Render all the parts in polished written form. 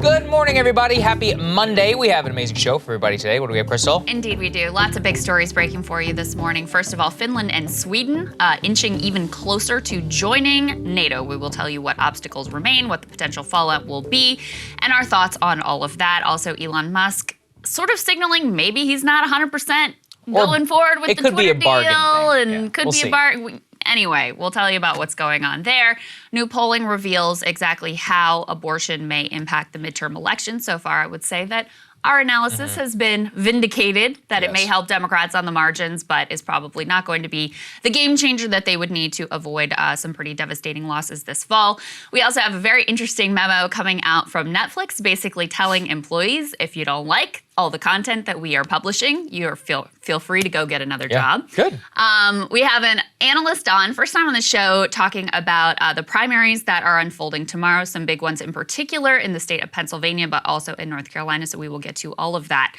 Good morning, everybody. Happy Monday. We have an amazing show for everybody today. What do we have, Crystal? Indeed we do. Lots of big stories breaking for you this morning. First of all, Finland and Sweden inching even closer to joining NATO. We will tell you what obstacles remain, what the potential fallout will be, and our thoughts on all of that. Also, Elon Musk sort of signaling maybe he's not 100% going forward with the Twitter deal. And could be a bargain. Anyway, we'll tell you about what's going on there. New polling reveals exactly how abortion may impact the midterm election. So far, I would say that our analysis has been vindicated, that it may help Democrats on the margins, but is probably not going to be the game changer that they would need to avoid some pretty devastating losses this fall. We also have a very interesting memo coming out from Netflix, basically telling employees, if you don't like all the content that we are publishing, you feel free to go get another job. Good. We have an analyst on, first time on the show, talking about the primaries that are unfolding tomorrow, some big ones in particular in the state of Pennsylvania, but also in North Carolina, so we will get to all of that.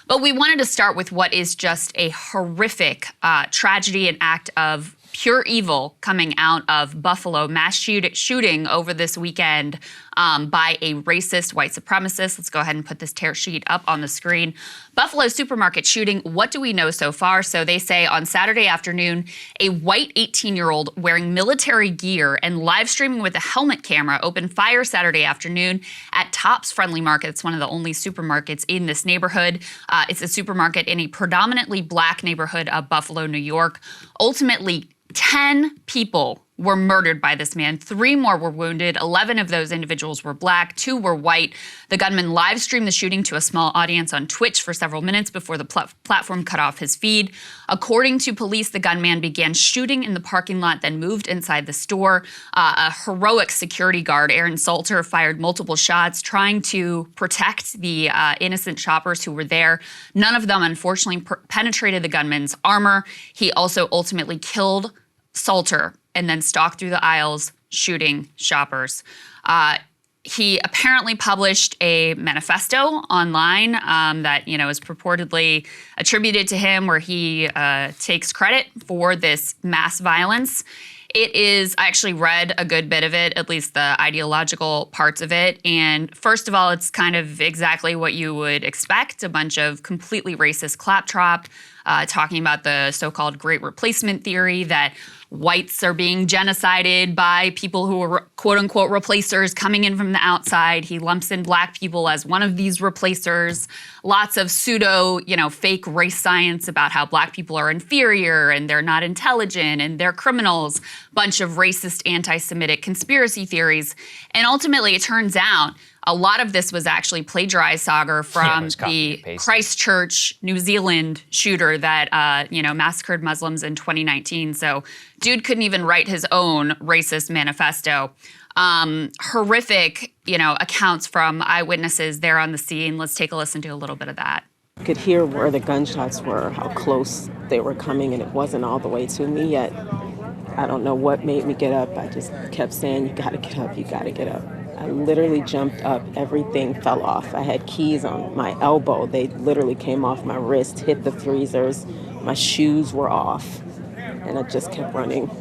But we wanted to start with what is just a horrific tragedy and act of pure evil coming out of Buffalo, mass shooting over this weekend by a racist white supremacist. Let's go ahead and put this tear sheet up on the screen. Buffalo supermarket shooting, what do we know so far? So they say on Saturday afternoon, a white 18-year-old wearing military gear and live streaming with a helmet camera opened fire Saturday afternoon at Tops Friendly Market. It's one of the only supermarkets in this neighborhood. It's a supermarket in a predominantly black neighborhood of Buffalo, New York. Ultimately, 10 people were murdered by this man. 3 more were wounded. 11 of those individuals were black. 2 were white. The gunman live streamed the shooting to a small audience on Twitch for several minutes before the platform cut off his feed. According to police, the gunman began shooting in the parking lot, then moved inside the store. A heroic security guard, Aaron Salter, fired multiple shots trying to protect the innocent shoppers who were there. None of them, unfortunately, penetrated the gunman's armor. He also ultimately killed Salter and then stalked through the aisles shooting shoppers. He apparently published a manifesto online that is purportedly attributed to him, where he takes credit for this mass violence. It is, I actually read a good bit of it, at least the ideological parts of it. And first of all, it's kind of exactly what you would expect, a bunch of completely racist claptrap talking about the so-called Great Replacement theory, that whites are being genocided by people who are quote-unquote replacers coming in from the outside. He lumps in black people as one of these replacers. Lots of pseudo, fake race science about how black people are inferior and they're not intelligent and they're criminals. Bunch of racist, anti-Semitic conspiracy theories. And ultimately, it turns out a lot of this was actually plagiarized, Sagar, from the Christchurch, New Zealand shooter that, massacred Muslims in 2019. So dude couldn't even write his own racist manifesto. Horrific, accounts from eyewitnesses there on the scene. Let's take a listen to a little bit of that. I could hear where the gunshots were, how close they were coming, and it wasn't all the way to me yet. I don't know what made me get up. I just kept saying, you gotta get up, you gotta get up. I literally jumped up, everything fell off. I had keys on my elbow. They literally came off my wrist, hit the freezers. My shoes were off, and I just kept running.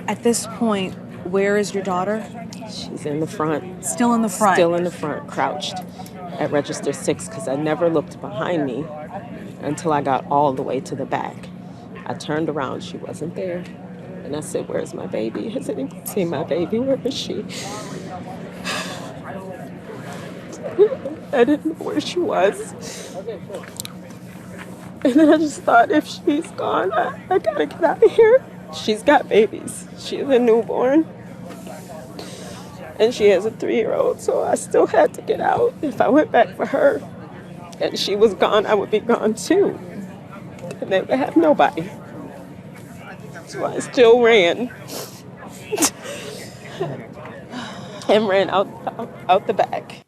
At this point, where is your daughter? She's in the front. Still in the front? Still in the front, crouched at register 6, because I never looked behind me until I got all the way to the back. I turned around, she wasn't there. And I said, where's my baby? Has anyone seen my baby? Where is she? I didn't know where she was. And then I just thought, if she's gone, I gotta get out of here. She's got babies. She's a newborn. And she has a 3-year-old, so I still had to get out. If I went back for her and she was gone, I would be gone too. And they would have nobody. So I still ran. And ran out the back.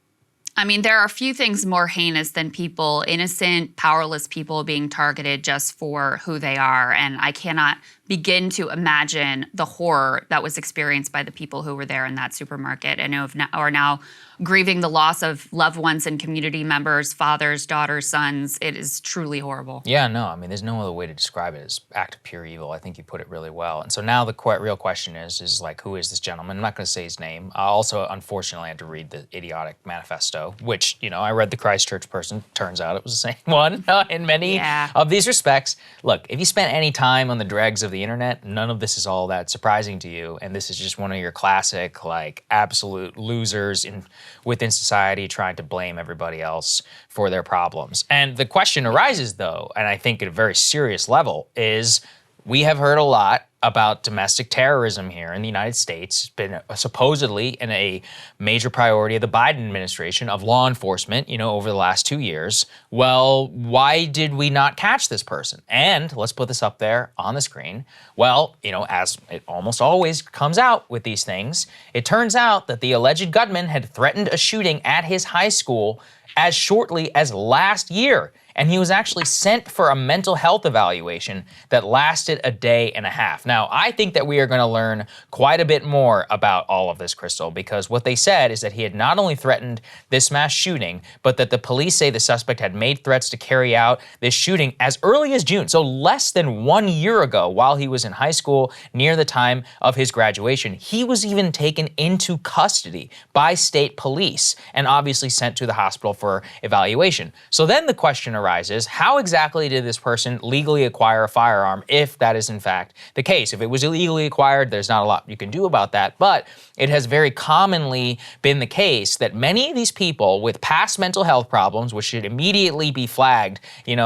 I mean, there are a few things more heinous than innocent, powerless people being targeted just for who they are. And I cannot begin to imagine the horror that was experienced by the people who were there in that supermarket and are now grieving the loss of loved ones and community members, fathers, daughters, sons. It is truly horrible. Yeah, no, I mean, there's no other way to describe it as act of pure evil. I think you put it really well. And so now the real question is like, who is this gentleman? I'm not going to say his name. I also, unfortunately, had to read the idiotic manifesto, which, I read the Christchurch person. Turns out it was the same one in many of these respects. Look, if you spent any time on the dregs of the internet, none of this is all that surprising to you. And this is just one of your classic, like, absolute losers within society trying to blame everybody else for their problems. And the question arises, though, and I think at a very serious level, is we have heard a lot about domestic terrorism here in the United States. It's been supposedly a major priority of the Biden administration, of law enforcement, over the last 2 years. Well, why did we not catch this person? And let's put this up there on the screen. Well, as it almost always comes out with these things, it turns out that the alleged gunman had threatened a shooting at his high school as shortly as last year. And he was actually sent for a mental health evaluation that lasted a day and a half. Now, I think that we are going to learn quite a bit more about all of this, Crystal, because what they said is that he had not only threatened this mass shooting, but that the police say the suspect had made threats to carry out this shooting as early as June, so less than 1 year ago, while he was in high school near the time of his graduation. He was even taken into custody by state police and obviously sent to the hospital for evaluation. So then the question arises, how exactly did this person legally acquire a firearm if that is in fact the case? If it was illegally acquired, there's not a lot you can do about that, but it has very commonly been the case that many of these people with past mental health problems, which should immediately be flagged,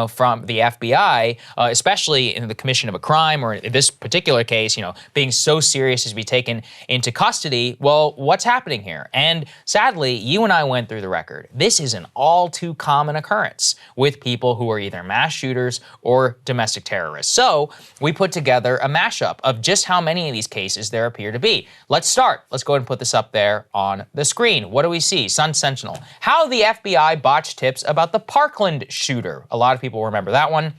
from the FBI, especially in the commission of a crime, or in this particular case, being so serious as to be taken into custody. Well, what's happening here? And sadly, you and I went through the record. This is an all too common occurrence with people who are either mass shooters or domestic terrorists. So we put together a mashup of just how many of these cases there appear to be. Let's start. Let's go ahead and put this up there on the screen. What do we see? Sun Sentinel. How the FBI botched tips about the Parkland shooter. A lot of people remember that one.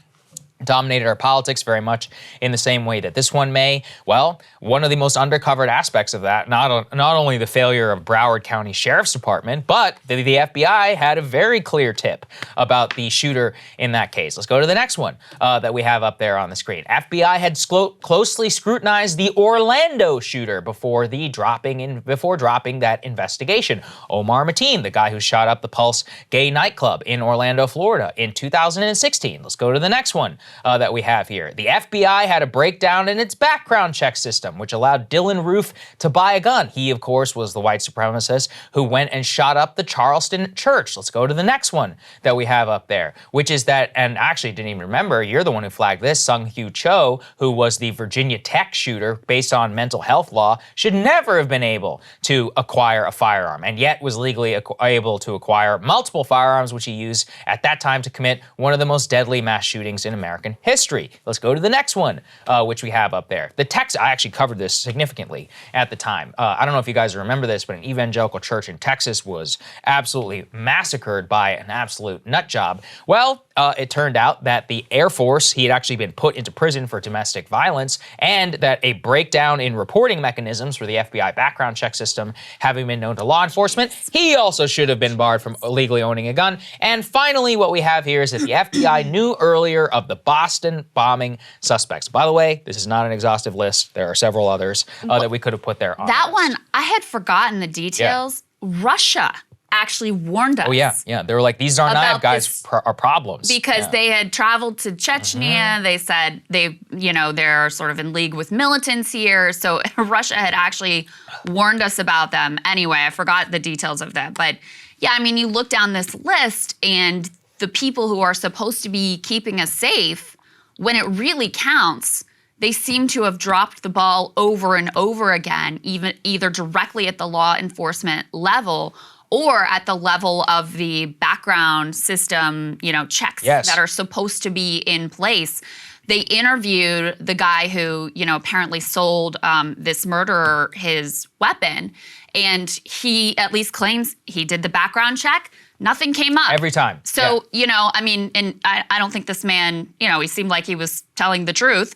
Dominated our politics very much in the same way that this one may. Well, one of the most undercovered aspects of that, not only the failure of Broward County Sheriff's Department, but the FBI had a very clear tip about the shooter in that case. Let's go to the next one that we have up there on the screen. FBI had closely scrutinized the Orlando shooter before dropping that investigation. Omar Mateen, the guy who shot up the Pulse gay nightclub in Orlando, Florida in 2016. Let's go to the next one. That we have here. The FBI had a breakdown in its background check system, which allowed Dylan Roof to buy a gun. He, of course, was the white supremacist who went and shot up the Charleston church. Let's go to the next one that we have up there, which is that, and actually didn't even remember, you're the one who flagged this, Sung Hyu Cho, who was the Virginia Tech shooter based on mental health law, should never have been able to acquire a firearm, and yet was legally able to acquire multiple firearms, which he used at that time to commit one of the most deadly mass shootings in American history. Let's go to the next one, which we have up there. I actually covered this significantly at the time. I don't know if you guys remember this, but an evangelical church in Texas was absolutely massacred by an absolute nut job. Well, it turned out that the Air Force, he had actually been put into prison for domestic violence, and that a breakdown in reporting mechanisms for the FBI background check system having been known to law enforcement, he also should have been barred from legally owning a gun. And finally, what we have here is that the FBI knew earlier of the Boston bombing suspects. By the way, this is not an exhaustive list. There are several others that we could have put there on that one. I had forgotten the details. Yeah. Russia actually warned us. Oh, yeah. They were like, these Tsarnaev guys are problems. Because they had traveled to Chechnya. Mm-hmm. They said they're sort of in league with militants here. So Russia had actually warned us about them. Anyway, I forgot the details of that. But yeah, I mean, you look down this list and the people who are supposed to be keeping us safe, when it really counts, they seem to have dropped the ball over and over again, either directly at the law enforcement level or at the level of the background system, checks that are supposed to be in place. They interviewed the guy who, apparently sold this murderer his weapon. And he at least claims he did the background check. Nothing came up. Every time. So, you know, I mean, and I don't think this man, you know, he seemed like he was telling the truth.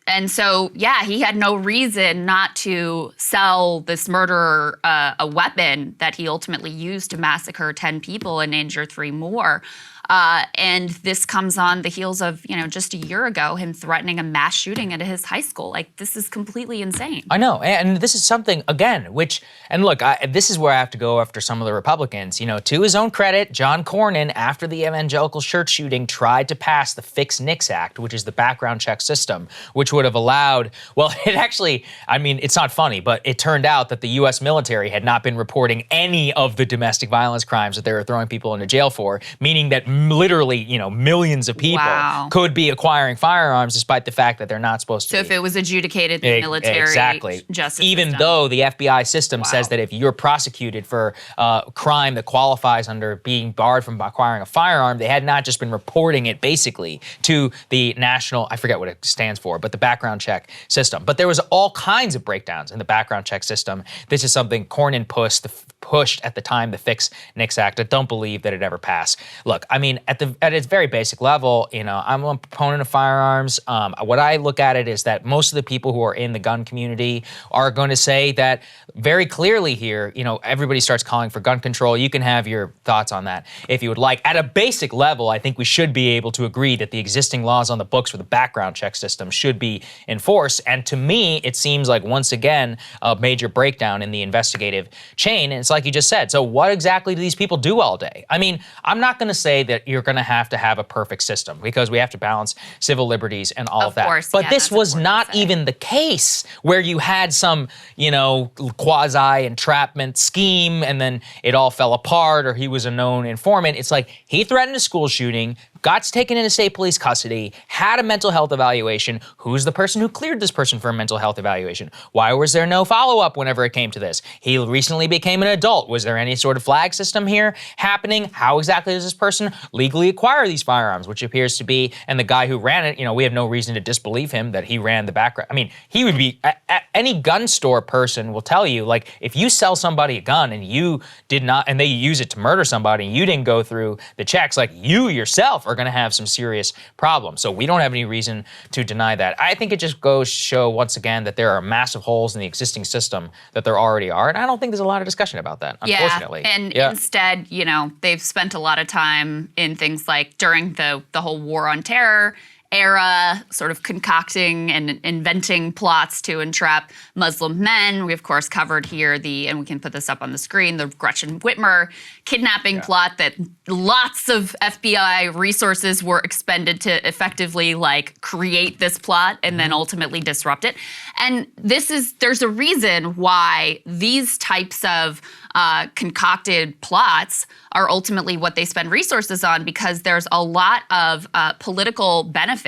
And so, yeah, he had no reason not to sell this murderer a weapon that he ultimately used to massacre 10 people and injure 3 more. And this comes on the heels of, you know, just a year ago, him threatening a mass shooting at his high school. Like, this is completely insane. I know. And this is something, again, which, and look, this is where I have to go after some of the Republicans. You know, to his own credit, John Cornyn, after the evangelical church shooting, tried to pass the Fix Nix Act, which is the background check system, which would have allowed, well, it actually, I mean, it's not funny, but it turned out that the U.S. military had not been reporting any of the domestic violence crimes that they were throwing people into jail for, meaning that literally, you know, millions of people could be acquiring firearms despite the fact that they're not supposed to. So if it was adjudicated in the military justice even system. though the FBI system says that if you're prosecuted for a crime that qualifies under being barred from acquiring a firearm, they had not just been reporting it basically to the national, I forget what it stands for, but the background check system. But there was all kinds of breakdowns in the background check system. This is something Cornyn pushed at the time, the Fix Nix Act. I don't believe that it ever passed. Look, I mean, at its very basic level, you know, I'm a proponent of firearms. What I look at it is that most of the people who are in the gun community are going to say that very clearly here, you know, everybody starts calling for gun control. You can have your thoughts on that if you would like. At a basic level, I think we should be able to agree that the existing laws on the books for the background check system should be enforced. And to me, it seems like, once again, a major breakdown in the investigative chain. And it's like you just said. So what exactly do these people do all day? I mean, I'm not going to say that you're going to have a perfect system because we have to balance civil liberties and all of that. Course, but yeah, this was not even the case where you had some, you know, quasi-entrapment scheme and then it all fell apart or he was a known informant. It's like he threatened a school shooting, got taken into state police custody, had a mental health evaluation. Who's the person who cleared this person for a mental health evaluation? Why was there no follow-up whenever it came to this? He recently became an adult. Was there any sort of flag system here happening? How exactly does this person legally acquire these firearms, which appears to be, and the guy who ran it, you know, we have no reason to disbelieve him that he ran the background. I mean, he would be, any gun store person will tell you, like, if you sell somebody a gun and you did not, and they use it to murder somebody and you didn't go through the checks, like, you yourself are going to have some serious problems. So we don't have any reason to deny that. I think it just goes to show once again that there are massive holes in the existing system that there already are. And I don't think there's a lot of discussion about that, unfortunately. And instead, you know, they've spent a lot of time in things like during the whole war on terror era, sort of concocting and inventing plots to entrap Muslim men. We, of course, covered here and we can put this up on the screen, the Gretchen Whitmer kidnapping plot that lots of FBI resources were expended to effectively, like, create this plot and then ultimately disrupt it. And there's a reason why these types of concocted plots are ultimately what they spend resources on, because there's a lot of political benefit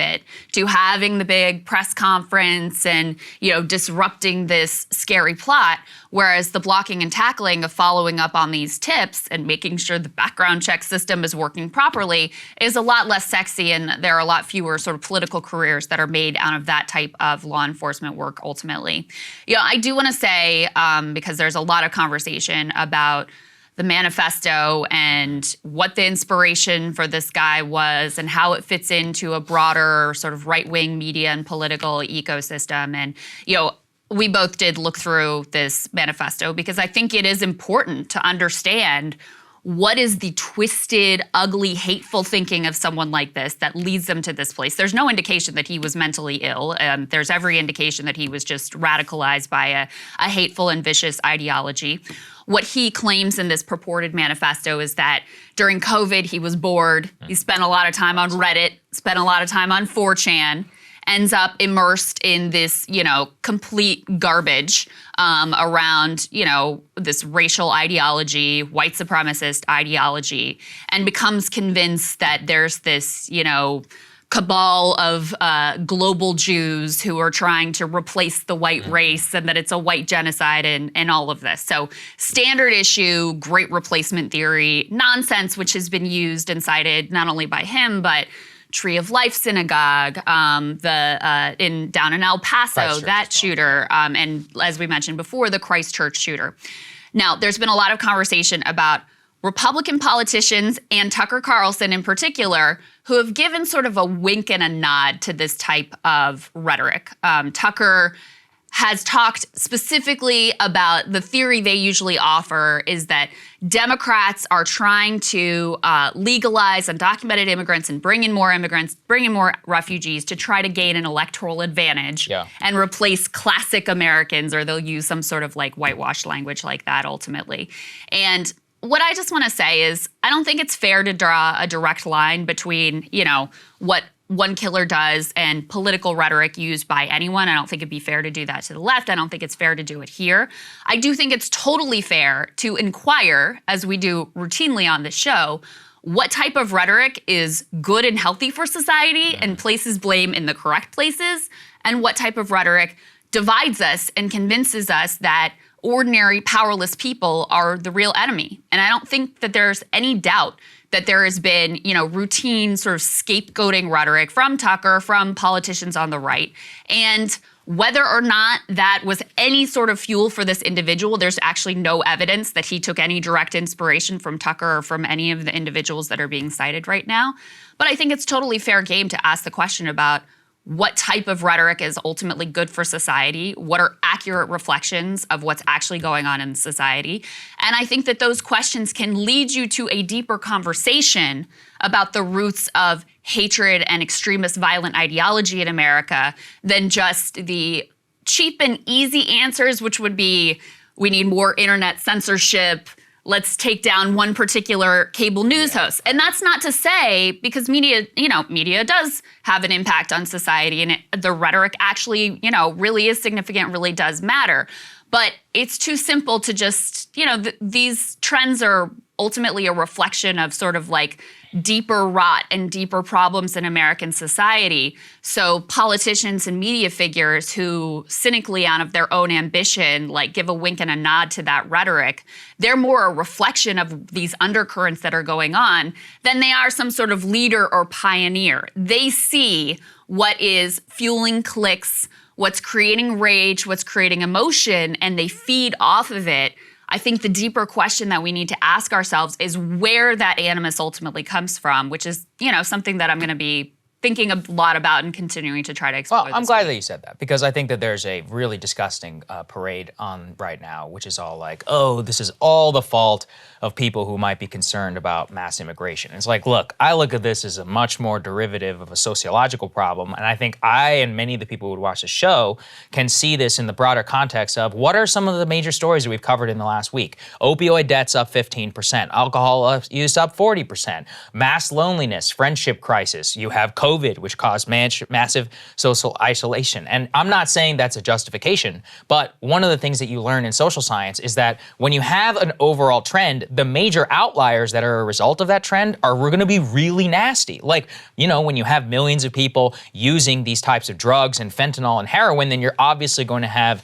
to having the big press conference and, you know, disrupting this scary plot, whereas the blocking and tackling of following up on these tips and making sure the background check system is working properly is a lot less sexy, and there are a lot fewer sort of political careers that are made out of that type of law enforcement work ultimately. You know, I do want to say, because there's a lot of conversation about the manifesto and what the inspiration for this guy was and how it fits into a broader sort of right-wing media and political ecosystem. And, you know, we both did look through this manifesto because I think it is important to understand what is the twisted, ugly, hateful thinking of someone like this that leads them to this place. There's no indication that he was mentally ill. There's every indication that he was just radicalized by a hateful and vicious ideology. What he claims in this purported manifesto is that during COVID, he was bored. He spent a lot of time on Reddit, spent a lot of time on 4chan, ends up immersed in this, you know, complete garbage around, you know, this racial ideology, white supremacist ideology, and becomes convinced that there's this, you know, cabal of global Jews who are trying to replace the white race and that it's a white genocide and all of this. So standard issue, great replacement theory nonsense, which has been used and cited not only by him, but Tree of Life Synagogue, down in El Paso, Christchurch that as well. shooter, and as we mentioned before, the Christchurch shooter. Now, there's been a lot of conversation about Republican politicians and Tucker Carlson in particular, who have given sort of a wink and a nod to this type of rhetoric. Tucker has talked specifically about the theory they usually offer is that Democrats are trying to legalize undocumented immigrants and bring in more immigrants, bring in more refugees to try to gain an electoral advantage and replace classic Americans, or they'll use some sort of like whitewashed language like that ultimately. And what I just want to say is I don't think it's fair to draw a direct line between, what one killer does and political rhetoric used by anyone. I don't think it'd be fair to do that to the left. I don't think it's fair to do it here. I do think it's totally fair to inquire, as we do routinely on this show, what type of rhetoric is good and healthy for society and places blame in the correct places, and what type of rhetoric divides us and convinces us that ordinary, powerless people are the real enemy. And I don't think that there's any doubt that there has been, routine sort of scapegoating rhetoric from Tucker, from politicians on the right. And whether or not that was any sort of fuel for this individual, there's actually no evidence that he took any direct inspiration from Tucker or from any of the individuals that are being cited right now. But I think it's totally fair game to ask the question about what type of rhetoric is ultimately good for society, what are accurate reflections of what's actually going on in society. And I think that those questions can lead you to a deeper conversation about the roots of hatred and extremist violent ideology in America than just the cheap and easy answers, which would be, we need more internet censorship, let's take down one particular cable news host. And that's not to say, because media does have an impact on society, and the rhetoric actually, really is significant, really does matter. But it's too simple to just, these trends are ultimately a reflection of sort of like deeper rot and deeper problems in American society. So politicians and media figures who cynically out of their own ambition, like give a wink and a nod to that rhetoric, they're more a reflection of these undercurrents that are going on than they are some sort of leader or pioneer. They see what is fueling clicks, what's creating rage, what's creating emotion, and they feed off of it. I think the deeper question that we need to ask ourselves is where that animus ultimately comes from, which is, something that I'm going to be thinking a lot about and continuing to try to explore. Well, I'm glad that you said that, because I think that there's a really disgusting parade on right now, which is all like, oh, this is all the fault of people who might be concerned about mass immigration. It's like, look, I look at this as a much more derivative of a sociological problem, and I think I and many of the people who would watch the show can see this in the broader context of what are some of the major stories that we've covered in the last week. Opioid debts up 15%, alcohol use up 40%, mass loneliness, friendship crisis. You have COVID, which caused massive social isolation. And I'm not saying that's a justification, but one of the things that you learn in social science is that when you have an overall trend, the major outliers that are a result of that trend are going to be really nasty. Like, when you have millions of people using these types of drugs and fentanyl and heroin, then you're obviously going to have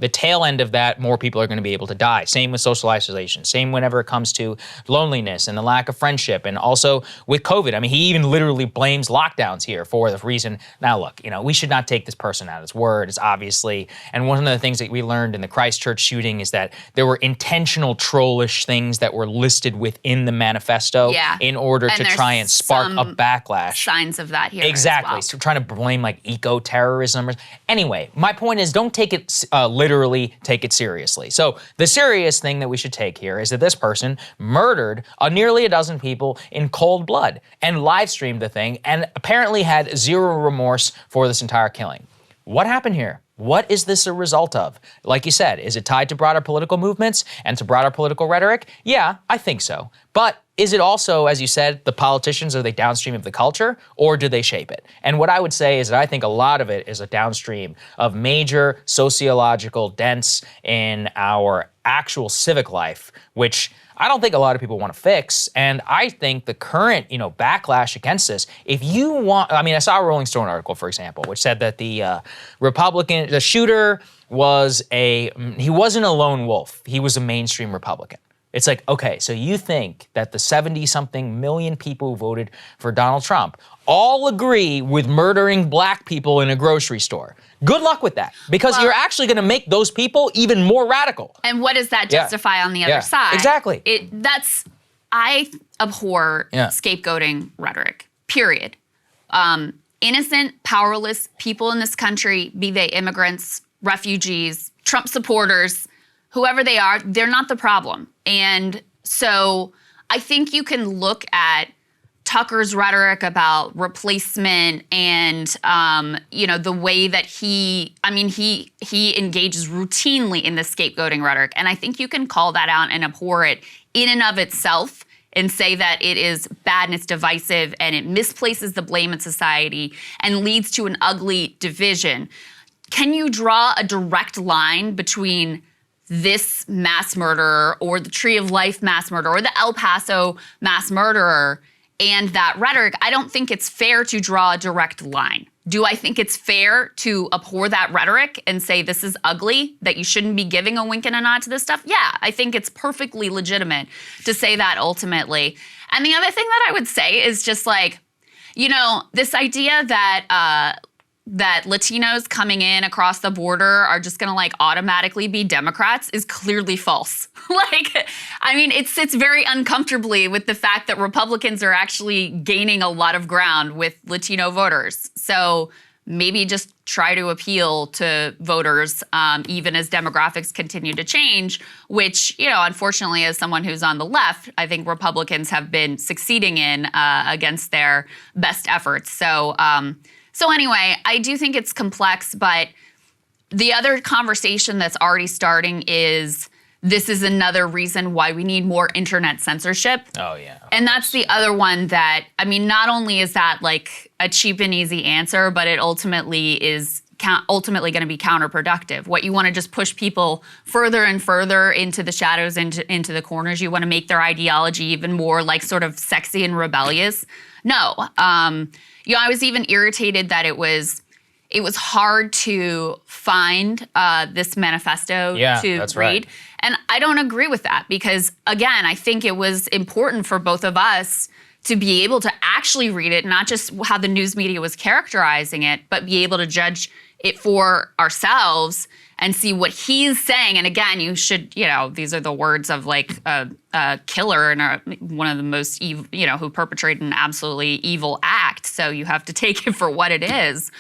the tail end of that, more people are going to be able to die. Same with social isolation. Same whenever it comes to loneliness and the lack of friendship. And also with COVID. I mean, he even literally blames lockdowns here for the reason. Now, look, we should not take this person at his word. It's obviously, and one of the things that we learned in the Christchurch shooting is that there were intentional trollish things that were listed within the manifesto in order to try and spark a backlash. Signs of that here. Exactly. As well. So trying to blame like eco-terrorism. Anyway, my point is don't take it literally, take it seriously. So the serious thing that we should take here is that this person murdered nearly a dozen people in cold blood and live streamed the thing and apparently had zero remorse for this entire killing. What happened here? What is this a result of? Like you said, is it tied to broader political movements and to broader political rhetoric? Yeah, I think so. But is it also, as you said, the politicians, are they downstream of the culture, or do they shape it? And what I would say is that I think a lot of it is a downstream of major sociological dents in our actual civic life, which I don't think a lot of people want to fix. And I think the current, backlash against this, if you want, I saw a Rolling Stone article, for example, which said that the shooter he wasn't a lone wolf. He was a mainstream Republican. It's like, okay, so you think that the 70-something million people who voted for Donald Trump all agree with murdering black people in a grocery store. Good luck with that, because you're actually going to make those people even more radical. And what does that justify on the other side? Exactly. I abhor scapegoating rhetoric, period. Innocent, powerless people in this country, be they immigrants, refugees, Trump supporters, whoever they are, they're not the problem. And so I think you can look at Tucker's rhetoric about replacement and, the way that he engages routinely in the scapegoating rhetoric. And I think you can call that out and abhor it in and of itself and say that it is bad and it's divisive and it misplaces the blame in society and leads to an ugly division. Can you draw a direct line between this mass murderer or the Tree of Life mass murderer or the El Paso mass murderer and that rhetoric? I don't think it's fair to draw a direct line. Do I think it's fair to abhor that rhetoric and say this is ugly, that you shouldn't be giving a wink and a nod to this stuff? Yeah, I think it's perfectly legitimate to say that ultimately. And the other thing that I would say is just like, this idea that Latinos coming in across the border are just gonna automatically be Democrats is clearly false. It sits very uncomfortably with the fact that Republicans are actually gaining a lot of ground with Latino voters. So maybe just try to appeal to voters, even as demographics continue to change, which, unfortunately, as someone who's on the left, I think Republicans have been succeeding in against their best efforts. So anyway, I do think it's complex, but the other conversation that's already starting is this is another reason why we need more internet censorship. Oh, yeah. And that's the other one that, not only is that a cheap and easy answer, but it ultimately is ultimately going to be counterproductive. What you want to just push people further and further into the shadows, into the corners. You want to make their ideology even more sort of sexy and rebellious. No. I was even irritated that it was hard to find this manifesto to read. Right. And I don't agree with that because, again, I think it was important for both of us to be able to actually read it, not just how the news media was characterizing it, but be able to judge it for ourselves and see what he's saying. And again, you should, these are the words of a killer and one of the most evil, who perpetrated an absolutely evil act. So you have to take it for what it is.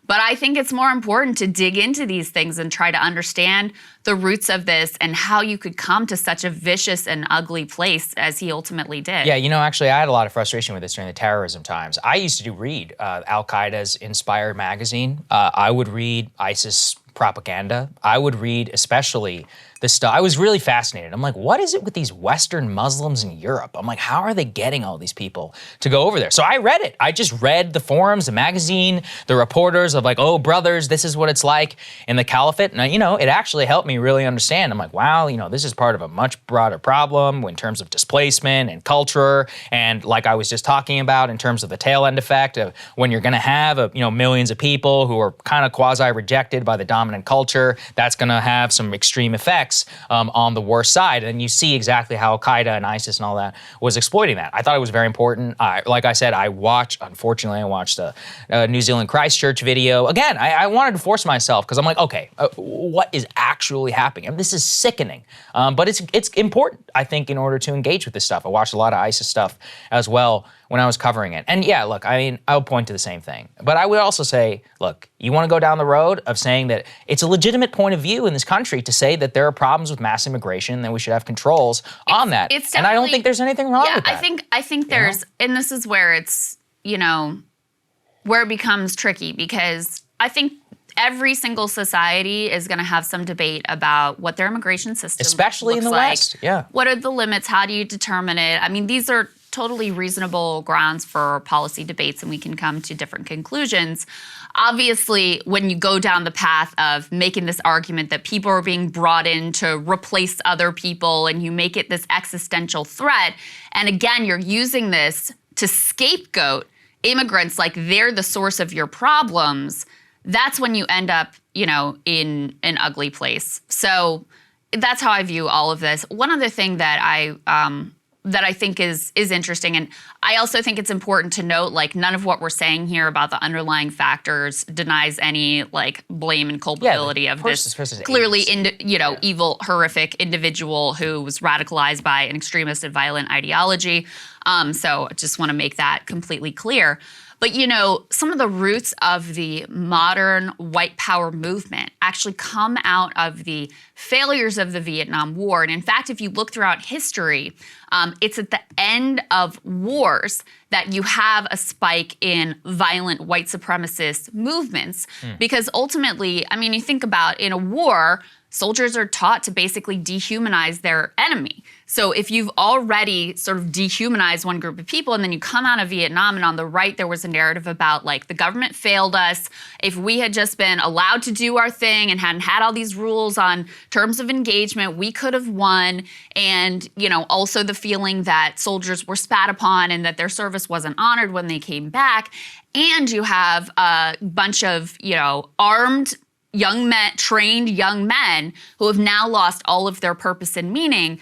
But I think it's more important to dig into these things and try to understand the roots of this and how you could come to such a vicious and ugly place as he ultimately did. Yeah, actually, I had a lot of frustration with this during the terrorism times. I used to read Al-Qaeda's Inspired magazine. I would read ISIS propaganda. I would read especially this stuff. I was really fascinated. I'm like, what is it with these Western Muslims in Europe? I'm like, how are they getting all these people to go over there? So I read it. I just read the forums, the magazine, the reporters of oh, brothers, this is what it's like in the caliphate. And, it actually helped me really understand. I'm like, wow, this is part of a much broader problem in terms of displacement and culture. And like I was just talking about in terms of the tail end effect of when you're going to have, millions of people who are kind of quasi-rejected by the dominant culture, that's going to have some extreme effects on the worst side. And you see exactly how Al-Qaeda and ISIS and all that was exploiting that. I thought it was very important. Like I said, unfortunately, I watched a New Zealand Christchurch video. Again, I wanted to force myself because I'm like, okay, what is actually happening? I mean, this is sickening. But it's important, I think, in order to engage with this stuff. I watched a lot of ISIS stuff as well when I was covering it. And yeah, look, I'll point to the same thing. But I would also say, look, you want to go down the road of saying that it's a legitimate point of view in this country to say that there are problems with mass immigration and that we should have controls on that. And I don't think there's anything wrong with that. I think there's, and this is where it's, where it becomes tricky because I think every single society is going to have some debate about what their immigration system especially looks in the like. West. Yeah. What are the limits? How do you determine it? I mean, these are totally reasonable grounds for policy debates, and we can come to different conclusions. Obviously, when you go down the path of making this argument that people are being brought in to replace other people and you make it this existential threat, and again, you're using this to scapegoat immigrants like they're the source of your problems, that's when you end up, in an ugly place. So that's how I view all of this. One other thing that I think is interesting, and I also think it's important to note, like, none of what we're saying here about the underlying factors denies any like blame and culpability of this clearly evil, horrific individual who was radicalized by an extremist and violent ideology. So I just want to make that completely clear. But, some of the roots of the modern white power movement actually come out of the failures of the Vietnam War. And in fact, if you look throughout history, it's at the end of wars that you have a spike in violent white supremacist movements. Because ultimately, I mean, you think about in a war, soldiers are taught to basically dehumanize their enemy. So if you've already sort of dehumanized one group of people and then you come out of Vietnam, and on the right there was a narrative about like the government failed us. If we had just been allowed to do our thing and hadn't had all these rules on terms of engagement, we could have won. And, also the feeling that soldiers were spat upon and that their service wasn't honored when they came back. And you have a bunch of, armed young men, trained young men who have now lost all of their purpose and meaning.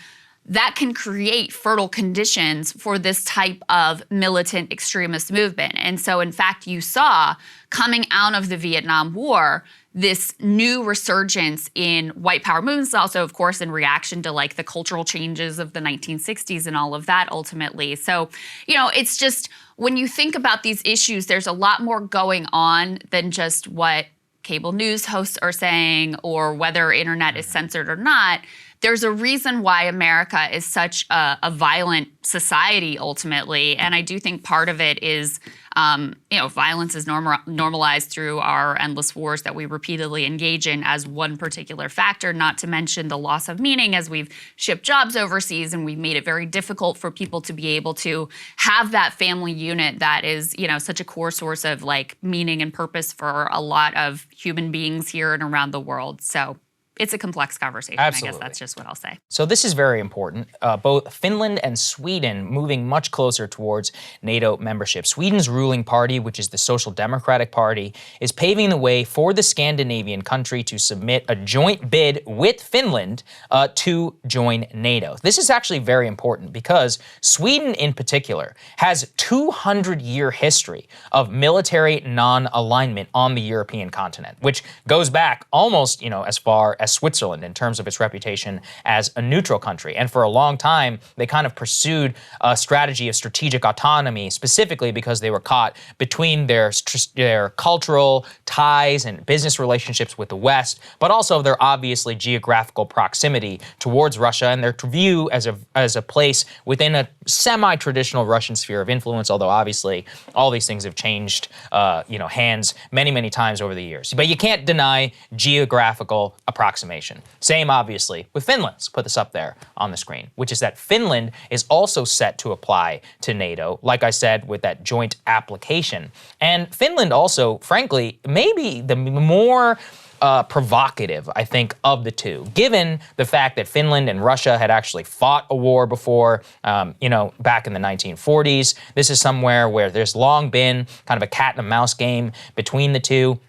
That can create fertile conditions for this type of militant extremist movement. And so, in fact, you saw coming out of the Vietnam War this new resurgence in white power movements, also, of course, in reaction to like the cultural changes of the 1960s and all of that ultimately. So, it's just when you think about these issues, there's a lot more going on than just what cable news hosts are saying or whether internet is censored or not. There's a reason why America is such a violent society ultimately. And I do think part of it is, violence is normalized through our endless wars that we repeatedly engage in as one particular factor, not to mention the loss of meaning as we've shipped jobs overseas and we've made it very difficult for people to be able to have that family unit that is, such a core source of like meaning and purpose for a lot of human beings here and around the world. So it's a complex conversation. Absolutely. I guess that's just what I'll say. So this is very important. Both Finland and Sweden moving much closer towards NATO membership. Sweden's ruling party, which is the Social Democratic Party, is paving the way for the Scandinavian country to submit a joint bid with Finland to join NATO. This is actually very important because Sweden in particular has 200-year history of military non-alignment on the European continent, which goes back almost, as far as Switzerland in terms of its reputation as a neutral country. And for a long time, they kind of pursued a strategy of strategic autonomy, specifically because they were caught between their cultural ties and business relationships with the West, but also their obviously geographical proximity towards Russia and their view as a place within a semi-traditional Russian sphere of influence, although obviously all these things have changed hands many, many times over the years. But you can't deny geographical approximation. Same, obviously, with Finland. Let's put this up there on the screen, which is that Finland is also set to apply to NATO, like I said, with that joint application. And Finland also, frankly, maybe the more provocative, I think, of the two, given the fact that Finland and Russia had actually fought a war before, back in the 1940s. This is somewhere where there's long been kind of a cat and a mouse game between the two.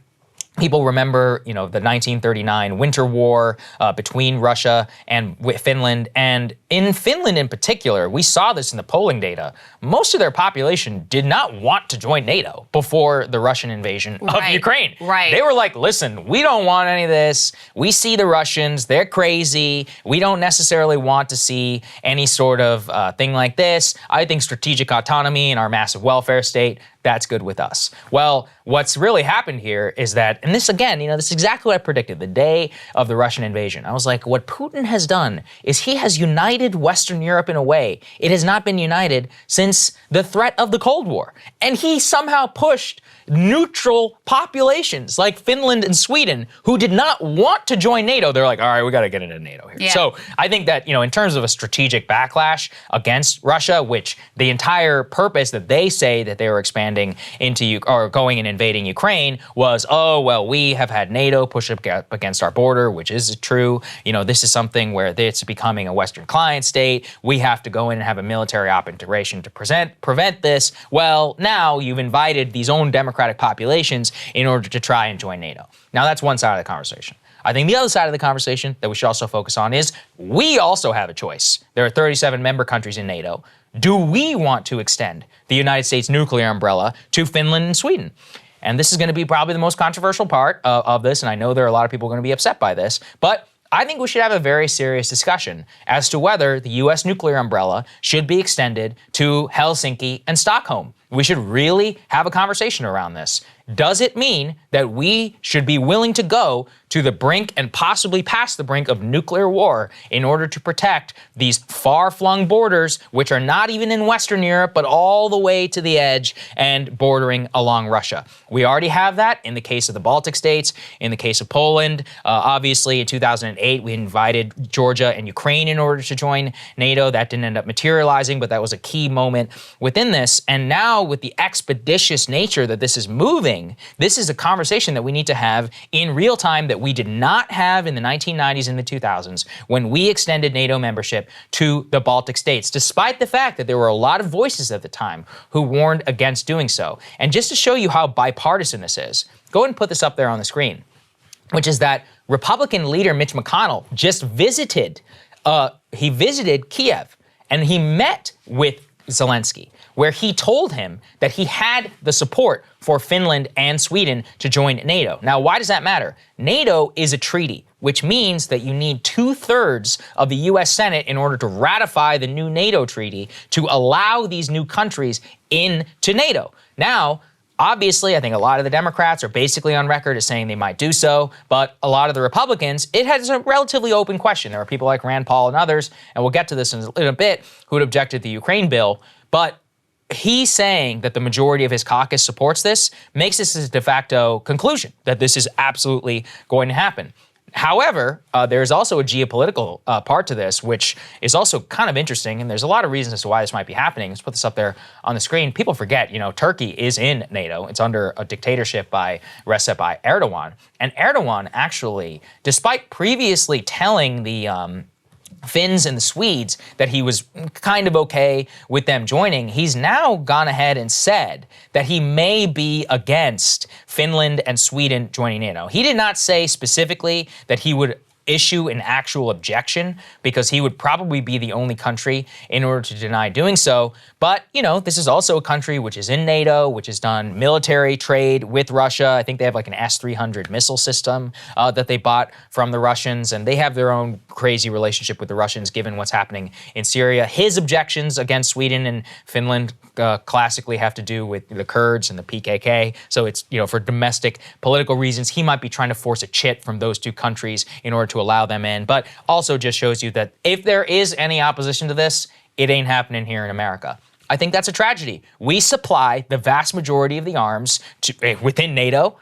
People remember, the 1939 Winter War between Russia and Finland. And in Finland in particular, we saw this in the polling data. Most of their population did not want to join NATO before the Russian invasion of Ukraine. Right. They were like, listen, we don't want any of this. We see the Russians. They're crazy. We don't necessarily want to see any sort of thing like this. I think strategic autonomy and our massive welfare state, that's good with us. Well, what's really happened here is that, and this again, this is exactly what I predicted the day of the Russian invasion. I was like, what Putin has done is he has united Western Europe in a way it has not been united since the threat of the Cold War. And he somehow pushed neutral populations like Finland and Sweden who did not want to join NATO. They're like, all right, we got to get into NATO here. Yeah. So I think that, in terms of a strategic backlash against Russia, which the entire purpose that they say that they were expanding into or going and invading Ukraine was, oh, well, we have had NATO push up against our border, which is true. This is something where it's becoming a Western client state. We have to go in and have a military operation to prevent this. Well, now you've invited these own democratic populations in order to try and join NATO. Now, that's one side of the conversation. I think the other side of the conversation that we should also focus on is we also have a choice. There are 37 member countries in NATO. Do we want to extend the United States nuclear umbrella to Finland and Sweden? And this is going to be probably the most controversial part of this, and I know there are a lot of people going to be upset by this, but I think we should have a very serious discussion as to whether the U.S. nuclear umbrella should be extended to Helsinki and Stockholm. We should really have a conversation around this. Does it mean that we should be willing to go to the brink and possibly past the brink of nuclear war in order to protect these far-flung borders, which are not even in Western Europe, but all the way to the edge and bordering along Russia? We already have that in the case of the Baltic states, in the case of Poland. Obviously, in 2008, we invited Georgia and Ukraine in order to join NATO. That didn't end up materializing, but that was a key moment within this. And now with the expeditious nature that this is moving, this is a conversation that we need to have in real time that we did not have in the 1990s and the 2000s when we extended NATO membership to the Baltic states, despite the fact that there were a lot of voices at the time who warned against doing so. And just to show you how bipartisan this is, go ahead and put this up there on the screen, which is that Republican leader Mitch McConnell just visited Kiev, and he met with Zelensky, where he told him that he had the support for Finland and Sweden to join NATO. Now, why does that matter? NATO is a treaty, which means that you need 2/3 of the US Senate in order to ratify the new NATO treaty to allow these new countries into NATO. Now, obviously, I think a lot of the Democrats are basically on record as saying they might do so, but a lot of the Republicans, it has a relatively open question. There are people like Rand Paul and others, and we'll get to this in a bit, who had objected to the Ukraine bill, but he's saying that the majority of his caucus supports this, makes this a de facto conclusion that this is absolutely going to happen. However, there's also a geopolitical part to this, which is also kind of interesting, and there's a lot of reasons as to why this might be happening. Let's put this up there on the screen. People forget, Turkey is in NATO. It's under a dictatorship by Recep Erdogan. And Erdogan actually, despite previously telling the Finns and the Swedes that he was kind of okay with them joining, he's now gone ahead and said that he may be against Finland and Sweden joining NATO. He did not say specifically that he would issue an actual objection, because he would probably be the only country in order to deny doing so. But, this is also a country which is in NATO, which has done military trade with Russia. I think they have like an S-300 missile system that they bought from the Russians, and they have their own crazy relationship with the Russians given what's happening in Syria. His objections against Sweden and Finland classically have to do with the Kurds and the PKK. So it's, for domestic political reasons, he might be trying to force a chit from those two countries in order to allow them in, but also just shows you that if there is any opposition to this, it ain't happening here in America. I think that's a tragedy. We supply the vast majority of the arms within NATO.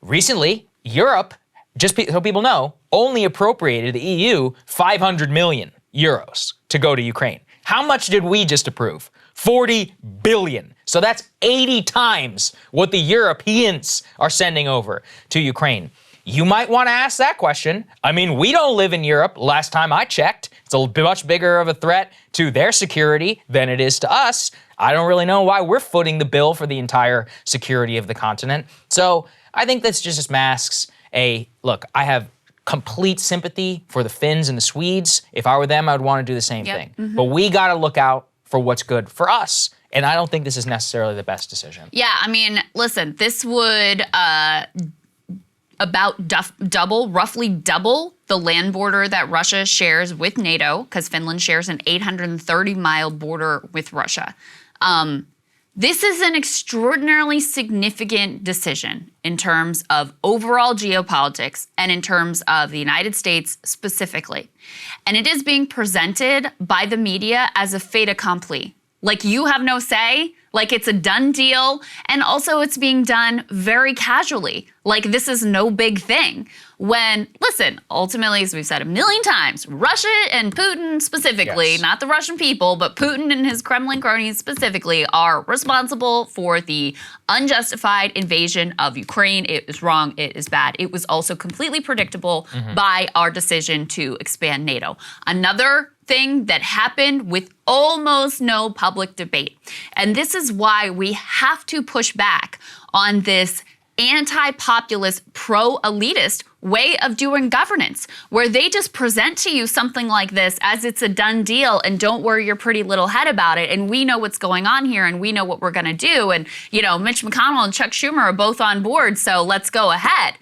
Recently, Europe, just so people know, only appropriated the EU 500 million euros to go to Ukraine. How much did we just approve? 40 billion. So that's 80 times what the Europeans are sending over to Ukraine. You might want to ask that question. I mean, we don't live in Europe. Last time I checked, it's a much bigger of a threat to their security than it is to us. I don't really know why we're footing the bill for the entire security of the continent. So I think this just masks look, I have complete sympathy for the Finns and the Swedes. If I were them, I would want to do the same thing. Mm-hmm. But we got to look out for what's good for us. And I don't think this is necessarily the best decision. Yeah, I mean, listen, this would roughly double the land border that Russia shares with NATO, because Finland shares an 830-mile border with Russia. This is an extraordinarily significant decision in terms of overall geopolitics and in terms of the United States specifically. And it is being presented by the media as a fait accompli. Like you have no say, like it's a done deal, and also it's being done very casually, like this is no big thing. When, listen, ultimately, as we've said a million times, Russia and Putin specifically, yes, not the Russian people, but Putin and his Kremlin cronies specifically are responsible for the unjustified invasion of Ukraine. It is wrong, it is bad. It was also completely predictable by our decision to expand NATO. Another thing that happened with almost no public debate. And this is why we have to push back on this anti-populist, pro-elitist way of doing governance, where they just present to you something like this as it's a done deal and don't worry your pretty little head about it. And we know what's going on here and we know what we're going to do. And, you know, Mitch McConnell and Chuck Schumer are both on board, so let's go ahead.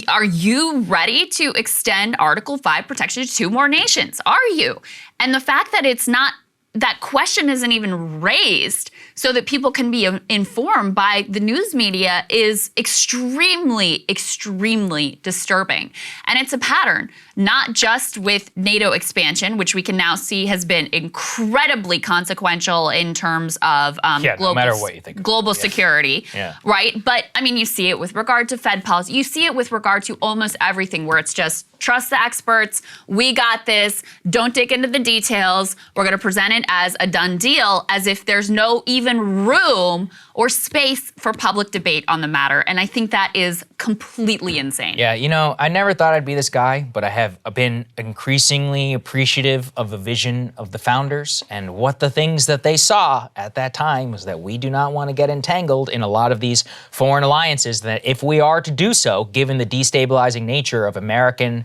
Are you ready to extend Article 5 protection to 2 more nations? Are you? And the fact that it's not, that question isn't even raised so that people can be informed by the news media is extremely, extremely disturbing. And it's a pattern, not just with NATO expansion, which we can now see has been incredibly consequential in terms of no matter what you think global security, right? But I mean, you see it with regard to Fed policy. You see it with regard to almost everything where it's just trust the experts. We got this. Don't dig into the details. We're going to present it as a done deal, as if there's no even room or space for public debate on the matter. And I think that is completely insane. Yeah, you know, I never thought I'd be this guy, but I have been increasingly appreciative of the vision of the founders and what the things that they saw at that time was that we do not want to get entangled in a lot of these foreign alliances, that if we are to do so, given the destabilizing nature of American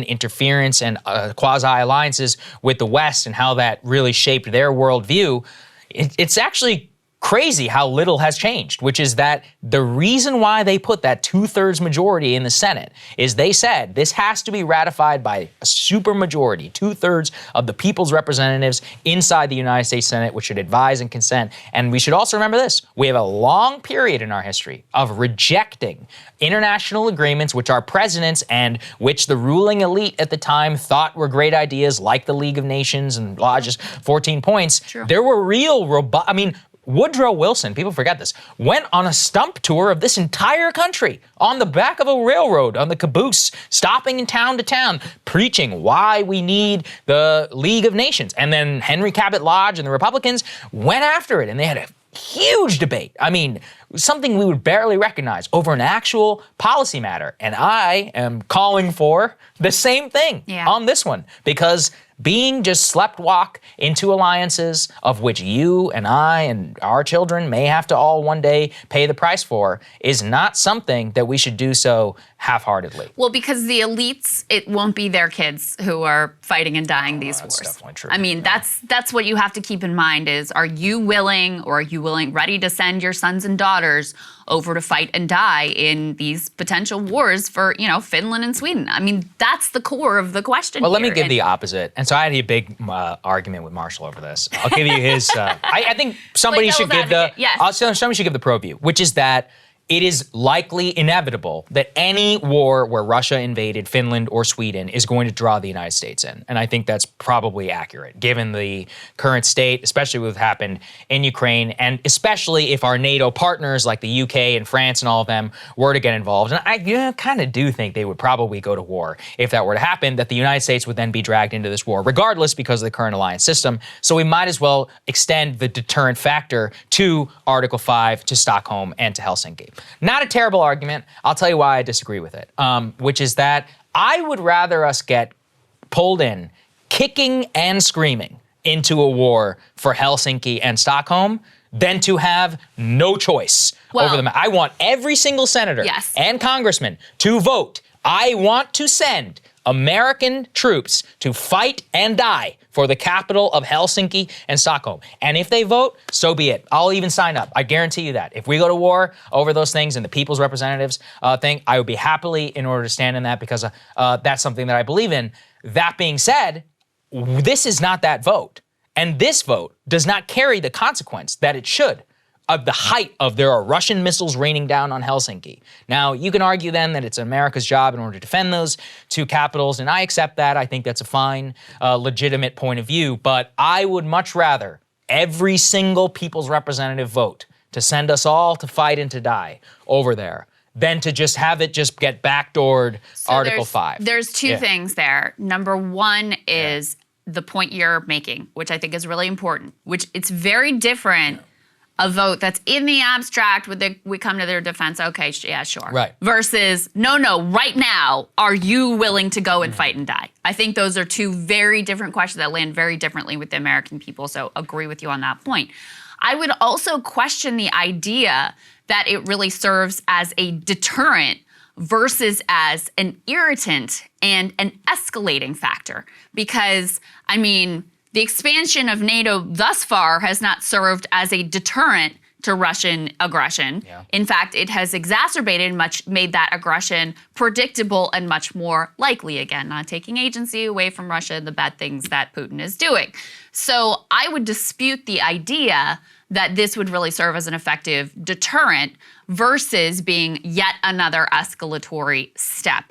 interference and quasi-alliances with the West and how that really shaped their worldview, it's actually crazy how little has changed, which is that the reason why they put that 2/3 majority in the Senate is they said this has to be ratified by a supermajority, 2/3 of the people's representatives inside the United States Senate, which should advise and consent. And we should also remember this. We have a long period in our history of rejecting international agreements, which our presidents and which the ruling elite at the time thought were great ideas, like the League of Nations and Lodge's 14 points. True. There were real Woodrow Wilson, people forget this, went on a stump tour of this entire country on the back of a railroad, on the caboose, stopping in town to town, preaching why we need the League of Nations. And then Henry Cabot Lodge and the Republicans went after it, and they had a huge debate. I mean, something we would barely recognize over an actual policy matter. And I am calling for the same thing on this one, because being just sleptwalk into alliances of which you and I and our children may have to all one day pay the price for is not something that we should do so half-heartedly. Well, because the elites, it won't be their kids who are fighting and dying these wars. That's definitely true. I mean, that's what you have to keep in mind is, are you willing, or are you ready to send your sons and daughters over to fight and die in these potential wars for, you know, Finland and Sweden? I mean, that's the core of the question. Well, let me give the opposite. And so I had a big argument with Marshall over this. I'll give you his. I think somebody should give somebody should give the pro view, which is that it is likely inevitable that any war where Russia invaded Finland or Sweden is going to draw the United States in. And I think that's probably accurate, given the current state, especially what happened in Ukraine, and especially if our NATO partners like the UK and France and all of them were to get involved. And I kind of do think they would probably go to war if that were to happen, that the United States would then be dragged into this war, regardless, because of the current alliance system. So we might as well extend the deterrent factor to Article 5, to Stockholm, and to Helsinki. Not a terrible argument. I'll tell you why I disagree with it, which is that I would rather us get pulled in, kicking and screaming into a war for Helsinki and Stockholm than to have no choice over them. I want every single senator and congressman to vote. I want to send American troops to fight and die for the capital of Helsinki and Stockholm. And if they vote, so be it. I'll even sign up. I guarantee you that. If we go to war over those things and the people's representatives thing, I would be happily in order to stand in that, because that's something that I believe in. That being said, this is not that vote. And this vote does not carry the consequence that it should, of the height of there are Russian missiles raining down on Helsinki. Now, you can argue then that it's America's job in order to defend those two capitals, and I accept that. I think that's a fine, legitimate point of view, but I would much rather every single people's representative vote to send us all to fight and to die over there than to just have it just get backdoored Article 5. There's two things there. Number one is the point you're making, which I think is really important, which it's very different a vote that's in the abstract, we come to their defense, okay, yeah, sure. Right. Versus, no, right now, are you willing to go and fight and die? I think those are two very different questions that land very differently with the American people, so agree with you on that point. I would also question the idea that it really serves as a deterrent versus as an irritant and an escalating factor. Because, I mean, the expansion of NATO thus far has not served as a deterrent to Russian aggression. Yeah. In fact, it has exacerbated made that aggression predictable and much more likely. Again, not taking agency away from Russia and the bad things that Putin is doing. So I would dispute the idea that this would really serve as an effective deterrent versus being yet another escalatory step.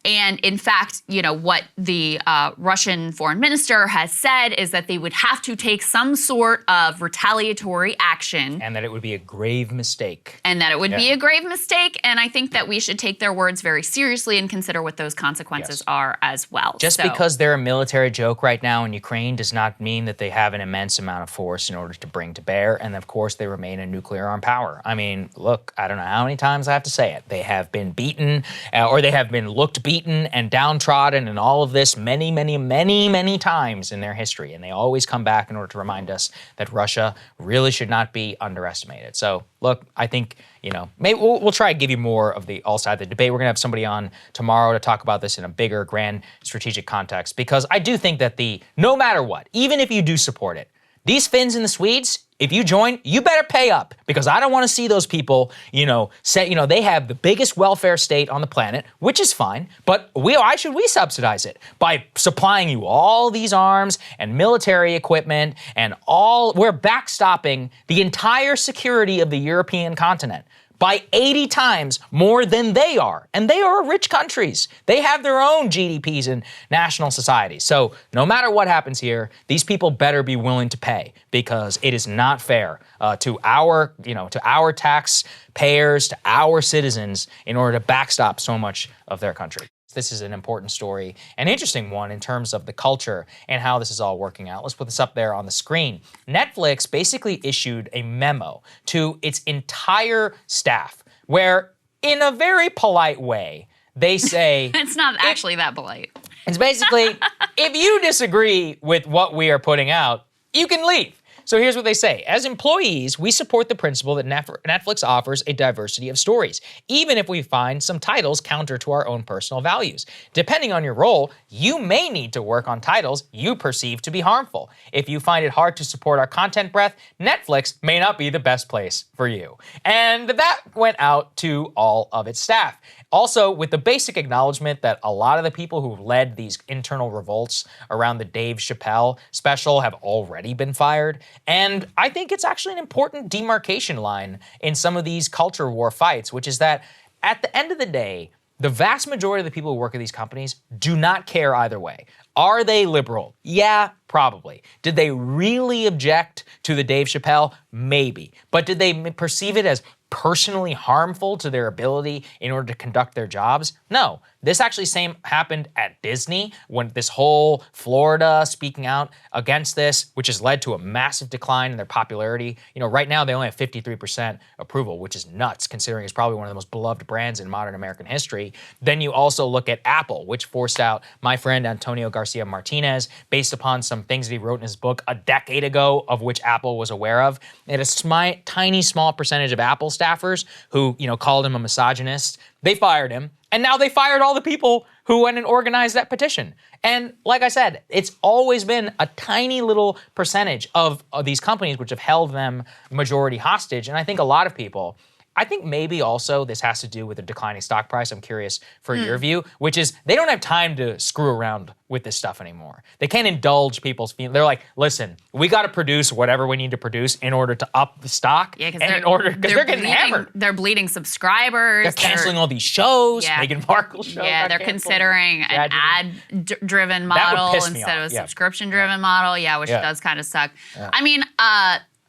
And in fact, you know, what the Russian foreign minister has said is that they would have to take some sort of retaliatory action. And that it would be a grave mistake. And that it would be a grave mistake. And I think that we should take their words very seriously and consider what those consequences are as well. Just because they're a military joke right now in Ukraine does not mean that they have an immense amount of force in order to bring to bear. And of course, they remain a nuclear armed power. I mean, look, I don't know how many times I have to say it. They have been beaten or they have been looked beaten and downtrodden and all of this many, many, many, many times in their history. And they always come back in order to remind us that Russia really should not be underestimated. So look, I think, you know, maybe we'll try to give you more of the all side of the debate. We're going to have somebody on tomorrow to talk about this in a bigger, grand strategic context, because I do think that no matter what, even if you do support it, these Finns and the Swedes, if you join, you better pay up, because I don't want to see those people, they have the biggest welfare state on the planet, which is fine, but why should we subsidize it? By supplying you all these arms and military equipment and we're backstopping the entire security of the European continent by 80 times more than they are. And they are rich countries. They have their own GDPs and national societies. So no matter what happens here, these people better be willing to pay, because it is not fair to our taxpayers, to our citizens, in order to backstop so much of their country. This is an important story, an interesting one in terms of the culture and how this is all working out. Let's put this up there on the screen. Netflix basically issued a memo to its entire staff where, in a very polite way, they say... It's not actually that polite. It's basically, if you disagree with what we are putting out, you can leave. So here's what they say. As employees, we support the principle that Netflix offers a diversity of stories, even if we find some titles counter to our own personal values. Depending on your role, you may need to work on titles you perceive to be harmful. If you find it hard to support our content breadth, Netflix may not be the best place for you. And that went out to all of its staff. Also, with the basic acknowledgement that a lot of the people who led these internal revolts around the Dave Chappelle special have already been fired. And I think it's actually an important demarcation line in some of these culture war fights, which is that at the end of the day, the vast majority of the people who work at these companies do not care either way. Are they liberal? Yeah, probably. Did they really object to the Dave Chappelle? Maybe. But did they perceive it as personally harmful to their ability in order to conduct their jobs? No. This actually happened at Disney when this whole Florida speaking out against this, which has led to a massive decline in their popularity. You know, right now they only have 53% approval, which is nuts considering it's probably one of the most beloved brands in modern American history. Then you also look at Apple, which forced out my friend Antonio Garcia Martinez based upon some things that he wrote in his book a decade ago, of which Apple was aware of. It had a tiny, small percentage of Apple staffers who, called him a misogynist. They fired him. And now they fired all the people who went and organized that petition. And like I said, it's always been a tiny little percentage of these companies which have held them majority hostage. And I think a lot of people, I think maybe also this has to do with the declining stock price. I'm curious for your view, which is they don't have time to screw around with this stuff anymore. They can't indulge people's feelings. They're like, listen, we got to produce whatever we need to produce in order to up the stock. Yeah, because they're getting hammered. They're bleeding subscribers. They're canceling all these shows. Yeah. Meghan Markle show. Yeah, they're considering an ad-driven model instead of a subscription-driven model. Yeah, which does kind of suck. Yeah. I mean,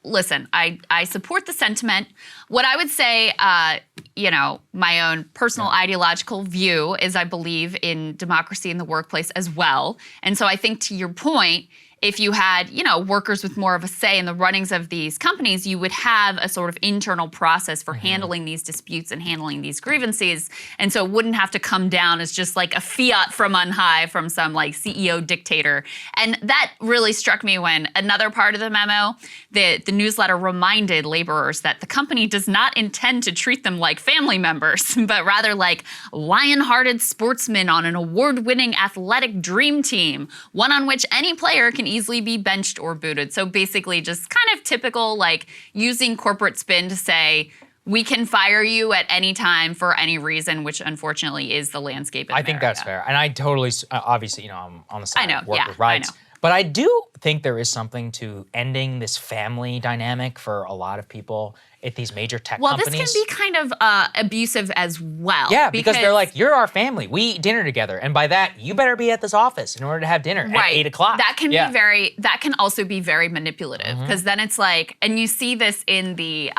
listen, I support the sentiment. What I would say, my own personal ideological view is I believe in democracy in the workplace as well. And so I think to your point, if you had, workers with more of a say in the runnings of these companies, you would have a sort of internal process for handling these disputes and handling these grievances. And so it wouldn't have to come down as just like a fiat from on high from some like CEO dictator. And that really struck me when another part of the memo, the newsletter reminded laborers that the company does not intend to treat them like family members, but rather like lion-hearted sportsmen on an award-winning athletic dream team, one on which any player can easily be benched or booted. So basically just kind of typical like using corporate spin to say, we can fire you at any time for any reason, which unfortunately is the landscape in America. I think that's fair. And I totally, obviously, I'm on the side of workers' rights. I know. But I do think there is something to ending this family dynamic for a lot of people at these major tech companies. Well, this can be kind of abusive as well. Yeah, because they're like, you're our family. We eat dinner together. And by that, you better be at this office in order to have dinner at 8 o'clock. That can that can also be very manipulative because then it's like, and you see this in the,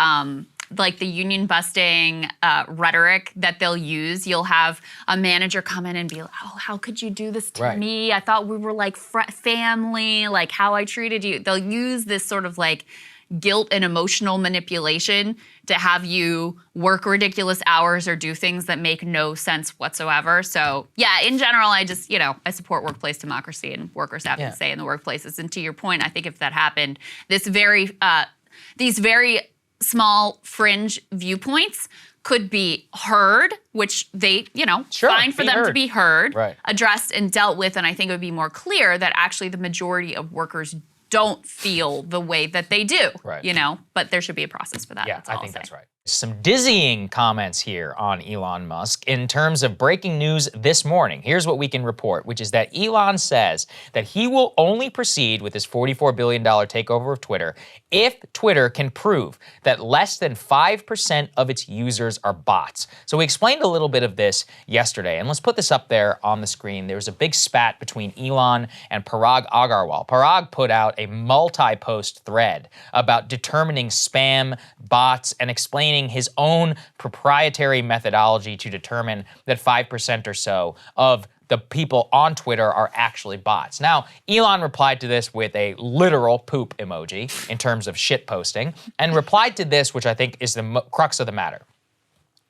like the union busting rhetoric that they'll use. You'll have a manager come in and be like, oh, how could you do this to me? I thought we were like family, like how I treated you. They'll use this sort of like guilt and emotional manipulation to have you work ridiculous hours or do things that make no sense whatsoever. So yeah, in general, I just, I support workplace democracy and workers having to say in the workplaces. And to your point, I think if that happened, these very small fringe viewpoints could be heard, which they, fine for them to be heard, addressed and dealt with. And I think it would be more clear that actually the majority of workers don't feel the way that they do, but there should be a process for that. Yeah, I think that's right. Some dizzying comments here on Elon Musk in terms of breaking news this morning. Here's what we can report, which is that Elon says that he will only proceed with his $44 billion takeover of Twitter if Twitter can prove that less than 5% of its users are bots. So we explained a little bit of this yesterday, and let's put this up there on the screen. There was a big spat between Elon and Parag Agarwal. Parag put out a multi-post thread about determining spam, bots, and explaining his own proprietary methodology to determine that 5% or so of the people on Twitter are actually bots. Now, Elon replied to this with a literal poop emoji in terms of shit posting, and replied to this, which I think is the crux of the matter.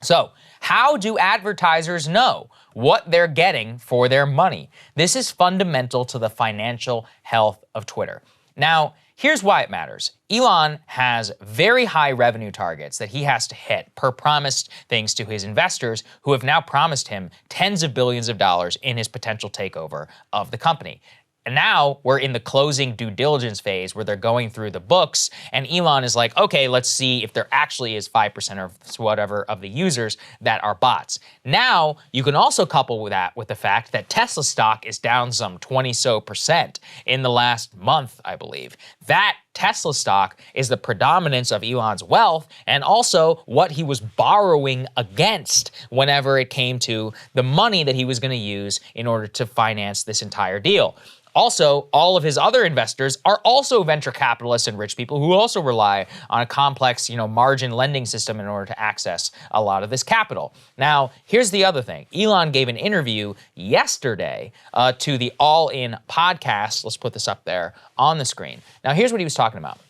So, how do advertisers know what they're getting for their money? This is fundamental to the financial health of Twitter. Now, here's why it matters. Elon has very high revenue targets that he has to hit per promised things to his investors, who have now promised him tens of billions of dollars in his potential takeover of the company. And now we're in the closing due diligence phase where they're going through the books, and Elon is like, okay, let's see if there actually is 5% or whatever of the users that are bots. Now, you can also couple with that with the fact that Tesla stock is down some 20% in the last month, I believe. That Tesla stock is the predominance of Elon's wealth and also what he was borrowing against whenever it came to the money that he was going to use in order to finance this entire deal. Also, all of his other investors are also venture capitalists and rich people who also rely on a complex, margin lending system in order to access a lot of this capital. Now, here's the other thing. Elon gave an interview yesterday to the All In podcast. Let's put this up there on the screen. Now, here's what he was talking about.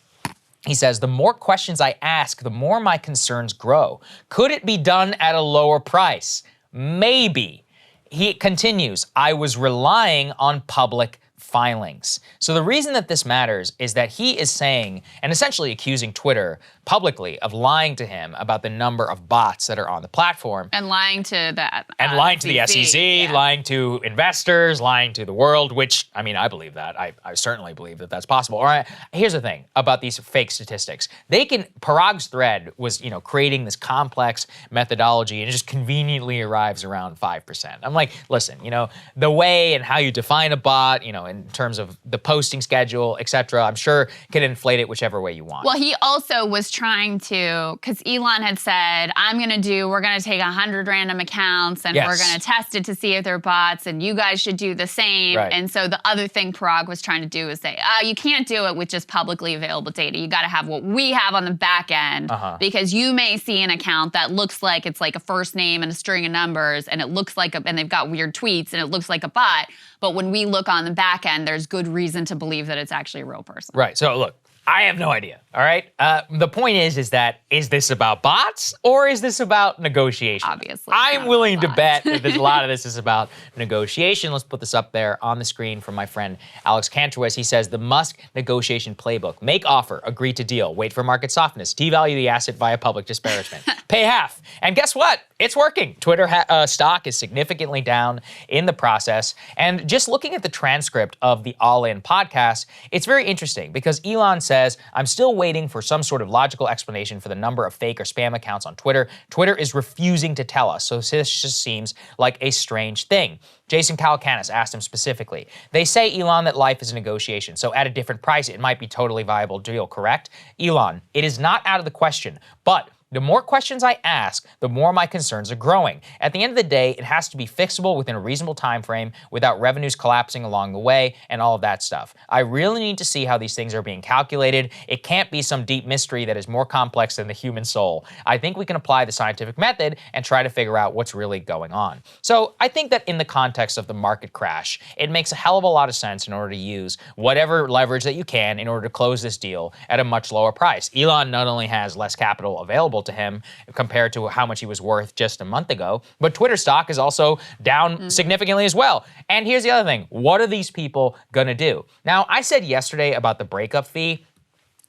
He says, the more questions I ask, the more my concerns grow. Could it be done at a lower price? Maybe. He continues, I was relying on public filings. So the reason that this matters is that he is saying and essentially accusing Twitter publicly of lying to him about the number of bots that are on the platform. And lying to the and lying to the SEC, lying to investors, lying to the world, which, I believe that. I certainly believe that that's possible. All right, here's the thing about these fake statistics. Parag's thread was, creating this complex methodology and it just conveniently arrives around 5%. I'm like, listen, the way and how you define a bot, in terms of the posting schedule, et cetera, I'm sure can inflate it whichever way you want. Well, he also was trying to, because Elon had said, we're going to take 100 random accounts and we're going to test it to see if they're bots and you guys should do the same. Right. And so the other thing Parag was trying to do is say, you can't do it with just publicly available data. You got to have what we have on the back end because you may see an account that looks like it's like a first name and a string of numbers and it looks like and they've got weird tweets and it looks like a bot. But when we look on the back back end, there's good reason to believe that it's actually a real person. Right. So look, I have no idea. All right. The point is that is this about bots or is this about negotiation? Obviously, I'm willing to bet that there's a lot of this is about negotiation. Let's put this up there on the screen from my friend Alex Kantrowitz. He says the Musk negotiation playbook: make offer, agree to deal, wait for market softness, devalue the asset via public disparagement, pay half, and guess what? It's working. Twitter stock is significantly down in the process. And just looking at the transcript of the All In podcast, it's very interesting because Elon says, I'm still waiting for some sort of logical explanation for the number of fake or spam accounts on Twitter. Twitter is refusing to tell us. So this just seems like a strange thing. Jason Calacanis asked him specifically, they say, Elon, that life is a negotiation, so at a different price, it might be totally viable deal, correct? Elon, it is not out of the question, but the more questions I ask, the more my concerns are growing. At the end of the day, it has to be fixable within a reasonable time frame without revenues collapsing along the way and all of that stuff. I really need to see how these things are being calculated. It can't be some deep mystery that is more complex than the human soul. I think we can apply the scientific method and try to figure out what's really going on. So I think that in the context of the market crash, it makes a hell of a lot of sense in order to use whatever leverage that you can in order to close this deal at a much lower price. Elon not only has less capital available to him compared to how much he was worth just a month ago, but Twitter stock is also down significantly as well. And here's the other thing. What are these people gonna do? Now, I said yesterday about the breakup fee.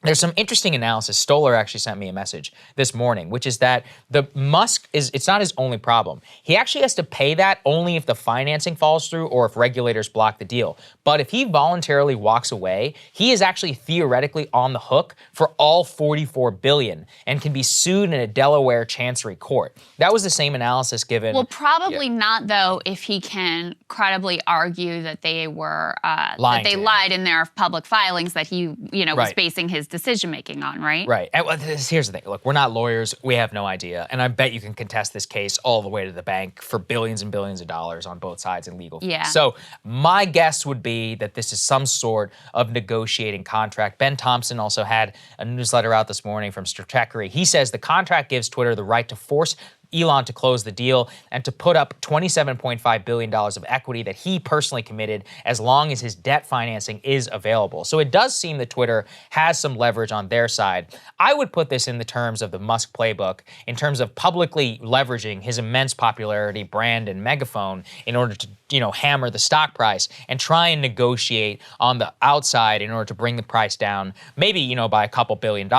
There's some interesting analysis. Stoller actually sent me a message this morning, which is that the Musk it's not his only problem. He actually has to pay that only if the financing falls through or if regulators block the deal. But if he voluntarily walks away, he is actually theoretically on the hook for all $44 billion and can be sued in a Delaware chancery court. That was the same analysis given. Well, probably not though, if he can credibly argue that they were lied in their public filings that he, was basing his decision making on, right? Right. And here's the thing. Look, we're not lawyers. We have no idea. And I bet you can contest this case all the way to the bank for billions and billions of dollars on both sides in legal fees. Yeah. So my guess would be that this is some sort of negotiating contract. Ben Thompson also had a newsletter out this morning from Stratechery. He says the contract gives Twitter the right to force Elon to close the deal and to put up $27.5 billion of equity that he personally committed as long as his debt financing is available. So it does seem that Twitter has some leverage on their side. I would put this in the terms of the Musk playbook in terms of publicly leveraging his immense popularity, brand, and megaphone in order to hammer the stock price and try and negotiate on the outside in order to bring the price down, maybe, by a couple $1 billion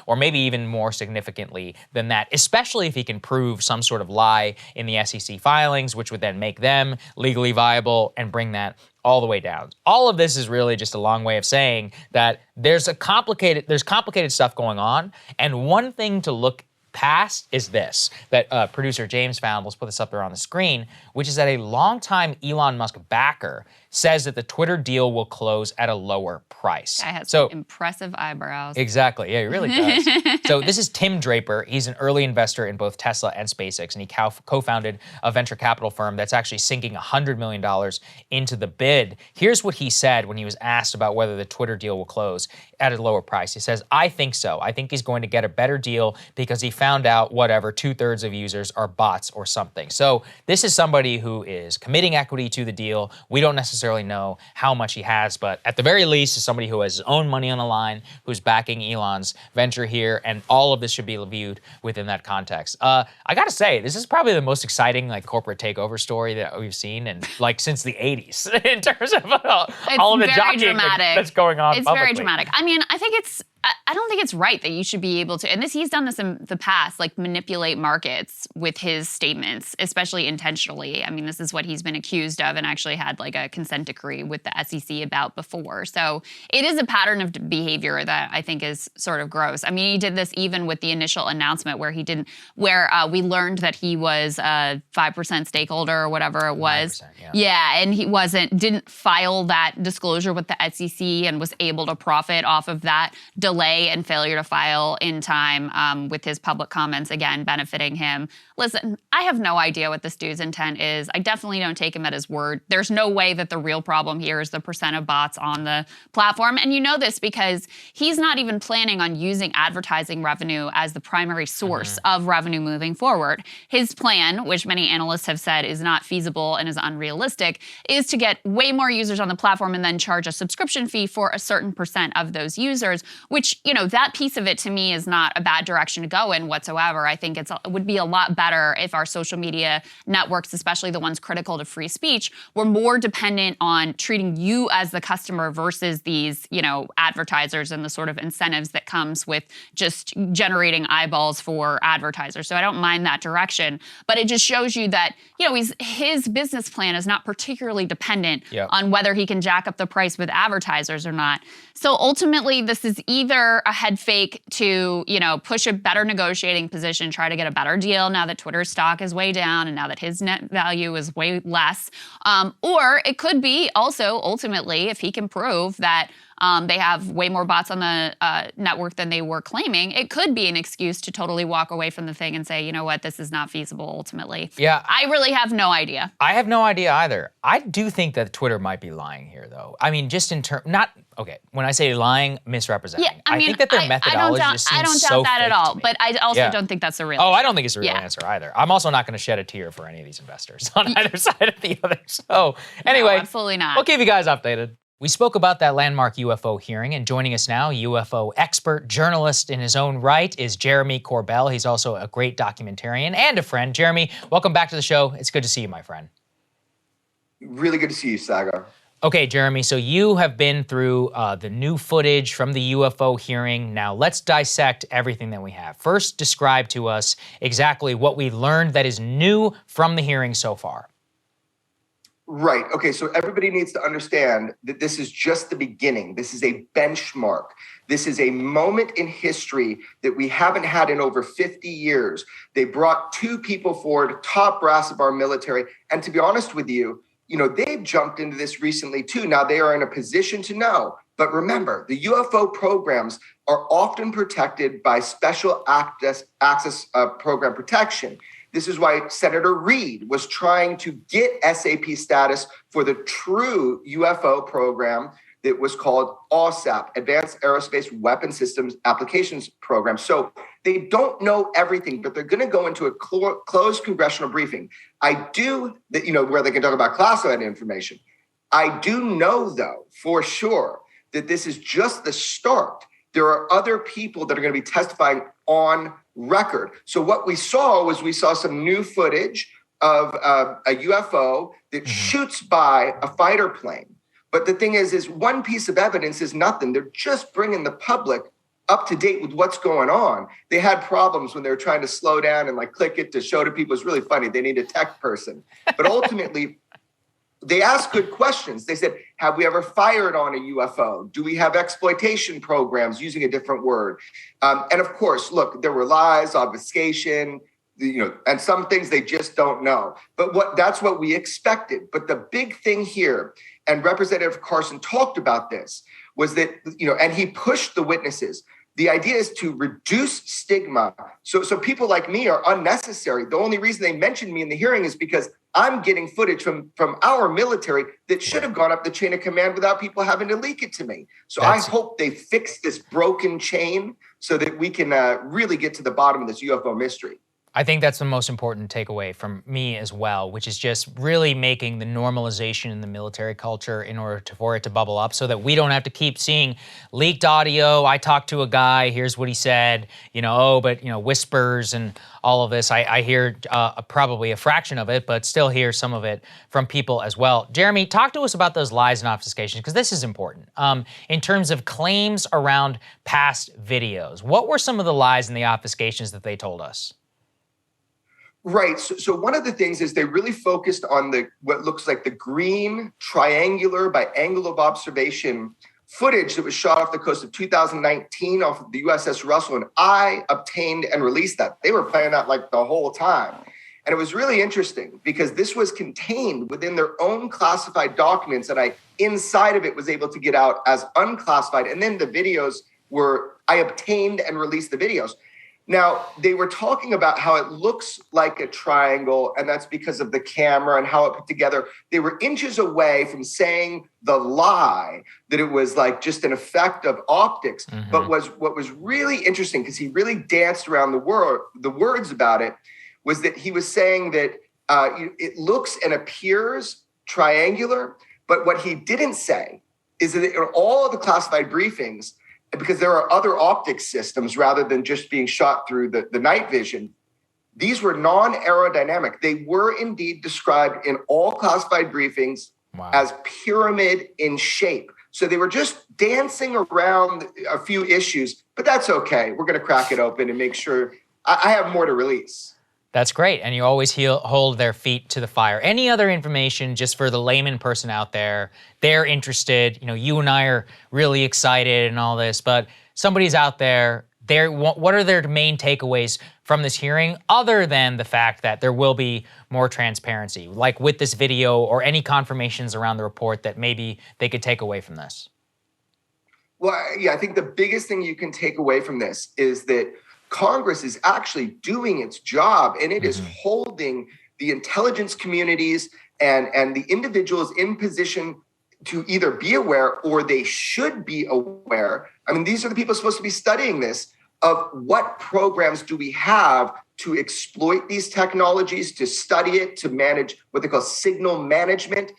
or maybe even more significantly than that, especially if he can prove some sort of lie in the SEC filings, which would then make them legally viable and bring that all the way down. All of this is really just a long way of saying that there's complicated stuff going on, and one thing to look past is this, that producer James found, let's put this up there on the screen, which is that a longtime Elon Musk backer says that the Twitter deal will close at a lower price. Guy has some impressive eyebrows. Exactly, yeah, he really does. So this is Tim Draper. He's an early investor in both Tesla and SpaceX, and he co-founded a venture capital firm that's actually sinking $100 million into the bid. Here's what he said when he was asked about whether the Twitter deal will close at a lower price. He says, I think so. I think he's going to get a better deal because he found out whatever 2/3 of users are bots or something. So this is somebody who is committing equity to the deal. We don't necessarily know how much he has, but at the very least is somebody who has his own money on the line, who's backing Elon's venture here, and all of this should be viewed within that context. I gotta say, this is probably the most exciting corporate takeover story that we've seen in since the 80s in terms of all of the jockeying that's going on publicly. It's very dramatic. I mean, I don't think it's right that you should be able to, and he's done this in the past, manipulate markets with his statements, especially intentionally. I mean, this is what he's been accused of and actually had a consent decree with the SEC about before. So it is a pattern of behavior that I think is sort of gross. I mean, he did this even with the initial announcement where we learned that he was a 5% stakeholder or whatever it was. Yeah, and he didn't file that disclosure with the SEC and was able to profit off of that delay and failure to file in time with his public comments, again, benefiting him. Listen, I have no idea what this dude's intent is. I definitely don't take him at his word. There's no way that the real problem here is the percent of bots on the platform. And you know this because he's not even planning on using advertising revenue as the primary source of revenue moving forward. His plan, which many analysts have said is not feasible and is unrealistic, is to get way more users on the platform and then charge a subscription fee for a certain percent of those users, which, you know, that piece of it to me is not a bad direction to go in whatsoever. I think it would be a lot better if our social media networks, especially the ones critical to free speech, were more dependent on treating you as the customer versus these, you know, advertisers and the sort of incentives that comes with just generating eyeballs for advertisers. So I don't mind that direction, but it just shows you that, you know, his business plan is not particularly dependent on whether he can jack up the price with advertisers or not. So ultimately, this is either a head fake to, you know, push a better negotiating position, try to get a better deal now that Twitter's stock is way down and now that his net value is way less. Or it could be also, ultimately, if he can prove that they have way more bots on the network than they were claiming, it could be an excuse to totally walk away from the thing and say, you know what, this is not feasible ultimately. Yeah. I really have no idea. I have no idea either. I do think that Twitter might be lying here, though. I mean, just in terms, okay, when I say lying, misrepresenting. Yeah, I mean, think that their methodology just seems I don't so doubt that fake at all, to me. but I also don't think that's the real Oh, answer. I don't think it's a real answer either. I'm also not going to shed a tear for any of these investors on either side of the other. So anyway, No, absolutely not. We'll keep you guys updated. We spoke about that landmark UFO hearing, and joining us now, UFO expert, journalist in his own right, is Jeremy Corbell. He's also a great documentarian and a friend. Jeremy, welcome back to the show. It's good to see you, my friend. Really good to see you, Sagar. Okay, Jeremy, so you have been through the new footage from the UFO hearing. Now let's dissect everything that we have. First, describe to us exactly what we learned that is new from the hearing so far. Right. Okay. So everybody needs to understand that this is just the beginning. This is a benchmark. This is a moment in history that we haven't had in over 50 years. They brought two people forward, top brass of our military. And to be honest with you, they've jumped into this recently too. Now they are in a position to know. But remember, the UFO programs are often protected by special access program protection. This is why Senator Reid was trying to get SAP status for the true UFO program that was called AAWSAP, Advanced Aerospace Weapon Systems Applications Program. So they don't know everything, but they're going to go into a closed congressional briefing. Where they can talk about classified information. I do know, though, for sure, that this is just the start. There are other people that are going to be testifying on record. So what we saw some new footage of a UFO that shoots by a fighter plane. But the thing is one piece of evidence is nothing. They're just bringing the public up to date with what's going on. They had problems when they were trying to slow down and click it to show to people. It's really funny. They need a tech person. But ultimately, they asked good questions. They said, have we ever fired on a UFO? Do we have exploitation programs, using a different word? And of course, look, there were lies, obfuscation, and some things they just don't know. But that's what we expected. But the big thing here, and Representative Carson talked about this, was that, and he pushed the witnesses. The idea is to reduce stigma. So people like me are unnecessary. The only reason they mentioned me in the hearing is because I'm getting footage from our military that should have gone up the chain of command without people having to leak it to me. So I hope they fix this broken chain so that we can really get to the bottom of this UFO mystery. I think that's the most important takeaway from me as well, which is just really making the normalization in the military culture in order for it to bubble up so that we don't have to keep seeing leaked audio. I talked to a guy, here's what he said, whispers and all of this. I hear probably a fraction of it, but still hear some of it from people as well. Jeremy, talk to us about those lies and obfuscations, because this is important. In terms of claims around past videos, what were some of the lies and the obfuscations that they told us? Right. So one of the things is they really focused on what looks like the green triangular by angle of observation footage that was shot off the coast of 2019 off of the USS Russell. And I obtained and released that. They were playing that the whole time. And it was really interesting because this was contained within their own classified documents. And I, inside of it, was able to get out as unclassified. And then the videos were I obtained and released the videos. Now, they were talking about how it looks like a triangle, and that's because of the camera and how it put together. They were inches away from saying the lie that it was like just an effect of optics. Mm-hmm. But what was really interesting, because he really danced around the words about it, was that he was saying that it looks and appears triangular, but what he didn't say is that in all of the classified briefings, because there are other optic systems rather than just being shot through the night vision, these were non-aerodynamic. They were indeed described in all classified briefings as pyramid in shape. So they were just dancing around a few issues, but that's okay. We're going to crack it open and make sure I have more to release. That's great. And you always hold their feet to the fire. Any other information just for the layman person out there? They're interested. You and I are really excited and all this, but somebody's out there. What are their main takeaways from this hearing, other than the fact that there will be more transparency, like with this video, or any confirmations around the report that maybe they could take away from this? Well, yeah, I think the biggest thing you can take away from this is that Congress is actually doing its job, and it is holding the intelligence communities and the individuals in position to either be aware or they should be aware. I mean, these are the people supposed to be studying this, of what programs do we have to exploit these technologies, to study it, to manage what they call signal management.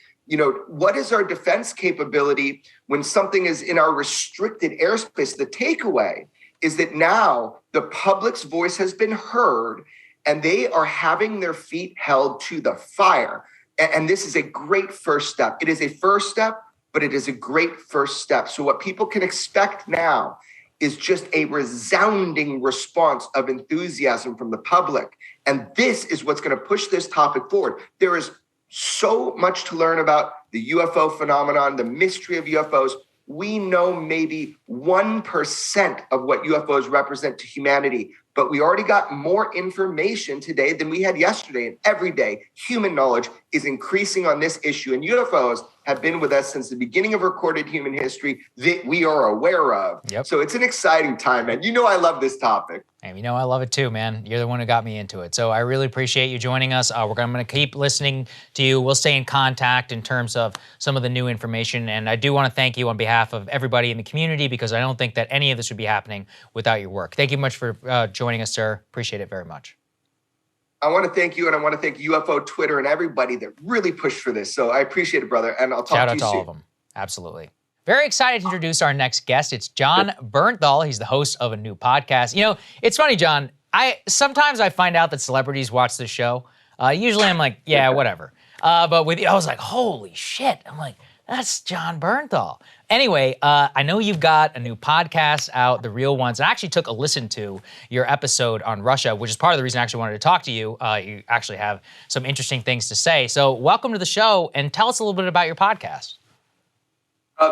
What is our defense capability when something is in our restricted airspace? The takeaway is that now the public's voice has been heard and they are having their feet held to the fire. And this is a great first step. It is a first step, but it is a great first step. So what people can expect now is just a resounding response of enthusiasm from the public. And this is what's going to push this topic forward. There is so much to learn about the UFO phenomenon, the mystery of UFOs. We know maybe 1% of what UFOs represent to humanity, but we already got more information today than we had yesterday. And every day, human knowledge is increasing on this issue. And UFOs have been with us since the beginning of recorded human history that we are aware of. Yep. So it's an exciting time, man. I love this topic. And I love it too, man. You're the one who got me into it. So I really appreciate you joining us. I'm going to keep listening to you. We'll stay in contact in terms of some of the new information. And I do want to thank you on behalf of everybody in the community, because I don't think that any of this would be happening without your work. Thank you much for joining us, sir. Appreciate it very much. I want to thank you, and I want to thank UFO Twitter and everybody that really pushed for this. So I appreciate it, brother, and I'll talk to you soon. Shout out to all of them. Absolutely. Very excited to introduce our next guest. It's Jon Bernthal. He's the host of a new podcast. It's funny, Jon. Sometimes I find out that celebrities watch the show. Usually I'm like, yeah, whatever. But with you, I was like, holy shit. I'm like, that's Jon Bernthal. Anyway, I know you've got a new podcast out, The Real Ones. And I actually took a listen to your episode on Russia, which is part of the reason I actually wanted to talk to you. You actually have some interesting things to say. So welcome to the show, and tell us a little bit about your podcast.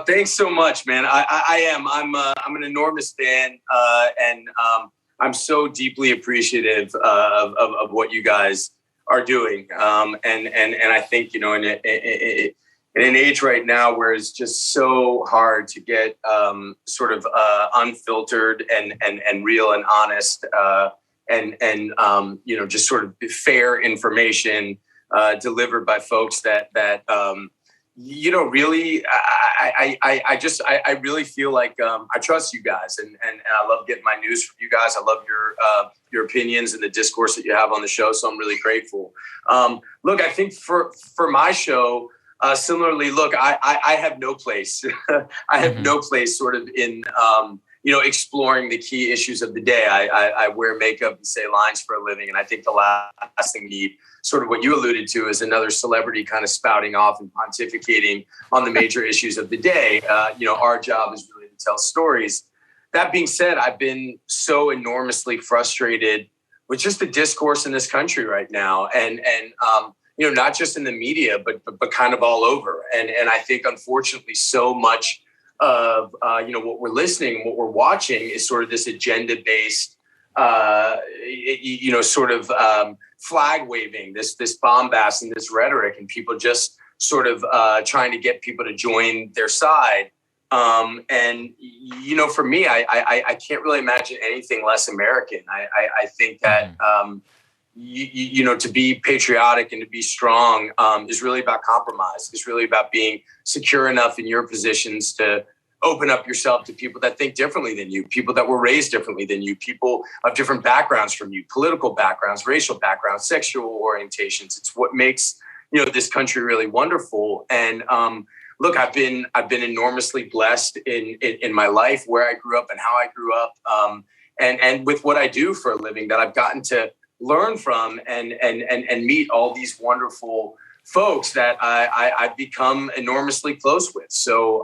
Thanks so much, man. I am. I'm an enormous fan, and I'm so deeply appreciative of what you guys are doing. And I think in an age right now where it's just so hard to get sort of unfiltered and real and honest and just sort of fair information delivered by folks that really, I really feel like I trust you guys, and I love getting my news from you guys. I love your opinions and the discourse that you have on the show. So I'm really grateful. Look, I think for my show, similarly, look, I have no place. I have no place sort of in exploring the key issues of the day. I wear makeup and say lines for a living, and I think the last thing we need, sort of what you alluded to, is another celebrity kind of spouting off and pontificating on the major issues of the day. Our job is really to tell stories. That being said, I've been so enormously frustrated with just the discourse in this country right now, and not just in the media, but kind of all over. And I think, unfortunately, so much of what we're listening, what we're watching, is sort of this agenda-based, flag waving, this bombast and this rhetoric, and people just sort of trying to get people to join their side. And for me, I can't really imagine anything less American. I think that to be patriotic and to be strong is really about compromise. It's really about being secure enough in your positions to open up yourself to people that think differently than you, people that were raised differently than you, people of different backgrounds from you, political backgrounds, racial backgrounds, sexual orientations. It's what makes this country really wonderful. And look, I've been enormously blessed in my life, where I grew up and how I grew up, and with what I do for a living, that I've gotten to learn from and meet all these wonderful folks that I've become enormously close with. So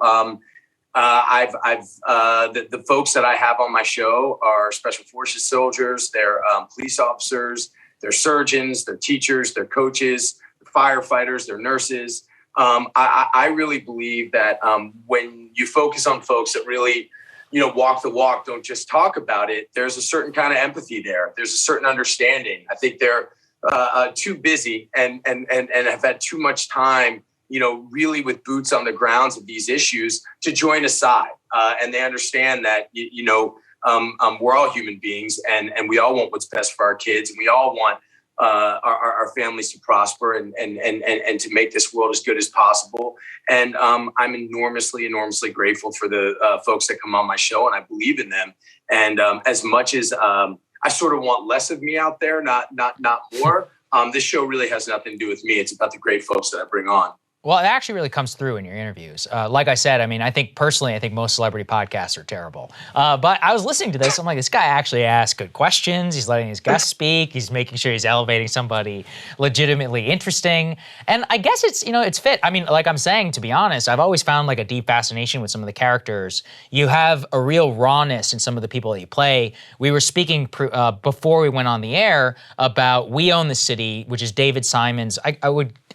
the folks that I have on my show are Special Forces soldiers, they're police officers, they're surgeons, they're teachers, they're coaches, they're firefighters, they're nurses. I really believe that when you focus on folks that really, walk the walk, don't just talk about it, there's a certain kind of empathy there. There's a certain understanding. I think they're too busy and have had too much time, really with boots on the grounds of these issues to join a side. And they understand that, we're all human beings and we all want what's best for our kids. And we all want our families to prosper and to make this world as good as possible. And I'm enormously grateful for the folks that come on my show, and I believe in them. And as much as I sort of want less of me out there, not more, this show really has nothing to do with me. It's about the great folks that I bring on. Well, it actually really comes through in your interviews. Like I said, I think most celebrity podcasts are terrible. But I was listening to this. I'm like, this guy actually asks good questions. He's letting his guests speak. He's making sure he's elevating somebody legitimately interesting. And I guess it's, it's fit. Like I'm saying, to be honest, I've always found like a deep fascination with some of the characters. You have a real rawness in some of the people that you play. We were speaking before we went on the air about We Own the City, which is David Simon's,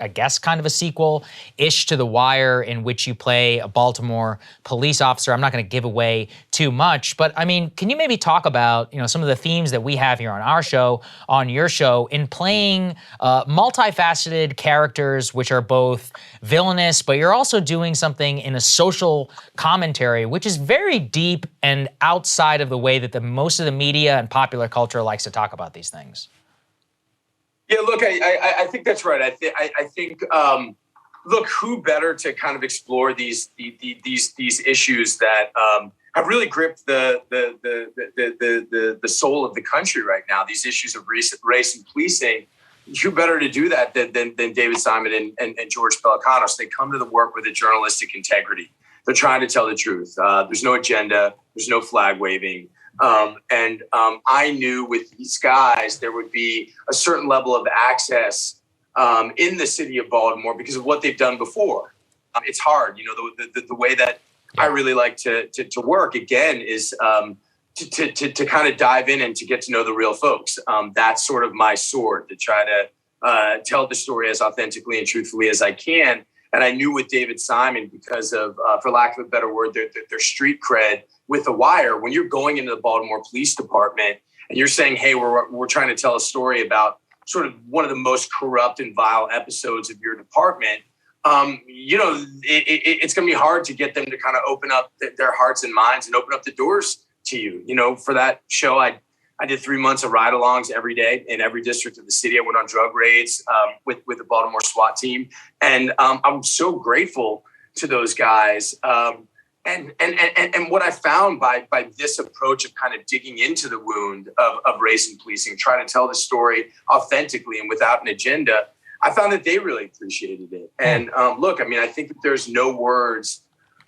I guess, kind of a sequel-ish to The Wire, in which you play a Baltimore police officer. I'm not going to give away too much, but can you maybe talk about, some of the themes that we have here on our show, on your show, in playing multifaceted characters, which are both villainous, but you're also doing something in a social commentary, which is very deep and outside of the way that most of the media and popular culture likes to talk about these things. Yeah, look, I think that's right. I think look, who better to kind of explore these issues that have really gripped the soul of the country right now? These issues of race and policing. Who better to do that than David Simon and George Pelecanos? They come to the work with a journalistic integrity. They're trying to tell the truth. There's no agenda. There's no flag waving. I knew with these guys there would be a certain level of access in the city of Baltimore because of what they've done before. It's hard, the way that I really like to work again is to kind of dive in and to get to know the real folks. That's sort of my sword, to try to tell the story as authentically and truthfully as I can. And I knew with David Simon, because of, for lack of a better word, their street cred with The Wire, when you're going into the Baltimore Police Department and you're saying, hey, we're trying to tell a story about sort of one of the most corrupt and vile episodes of your department, it's going to be hard to get them to kind of open up their hearts and minds and open up the doors to you. For that show, I did 3 months of ride-alongs every day in every district of the city. I went on drug raids with the Baltimore SWAT team. And I'm so grateful to those guys. And what I found by this approach of kind of digging into the wound of race and policing, trying to tell the story authentically and without an agenda, I found that they really appreciated it. And look, I think that there's no words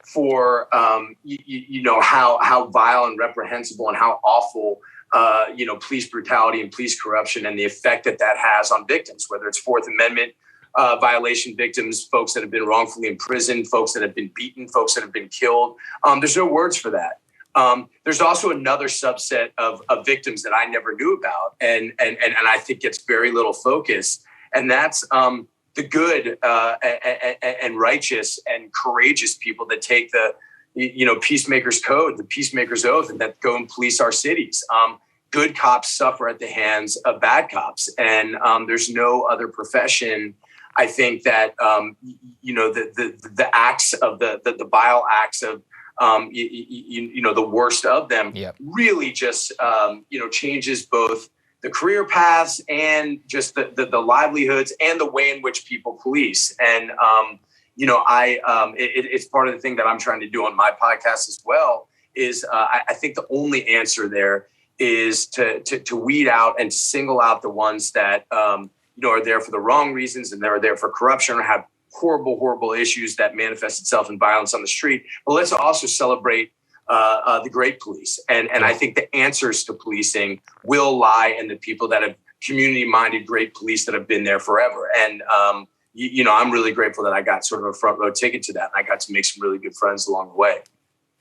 for, how vile and reprehensible and how awful police brutality and police corruption and the effect that has on victims, whether it's Fourth Amendment violation victims, folks that have been wrongfully imprisoned, folks that have been beaten, folks that have been killed. There's no words for that. There's also another subset of victims that I never knew about, and I think gets very little focus, and that's the good and righteous and courageous people that take the Peacemaker's Code, the Peacemaker's Oath, and that go and police our cities. Good cops suffer at the hands of bad cops, and there's no other profession, I think, that the acts of the vile acts of the worst of them, Yep. really just, changes both the career paths and just the livelihoods and the way in which people police. And, it's part of the thing that I'm trying to do on my podcast as well is I think the only answer there is to weed out and to single out the ones that, are there for the wrong reasons and they're there for corruption or have horrible, horrible issues that manifest itself in violence on the street. But let's also celebrate the great police. And I think the answers to policing will lie in the people that have community-minded, great police that have been there forever. And, I'm really grateful that I got sort of a front row ticket to that. And I got to make some really good friends along the way.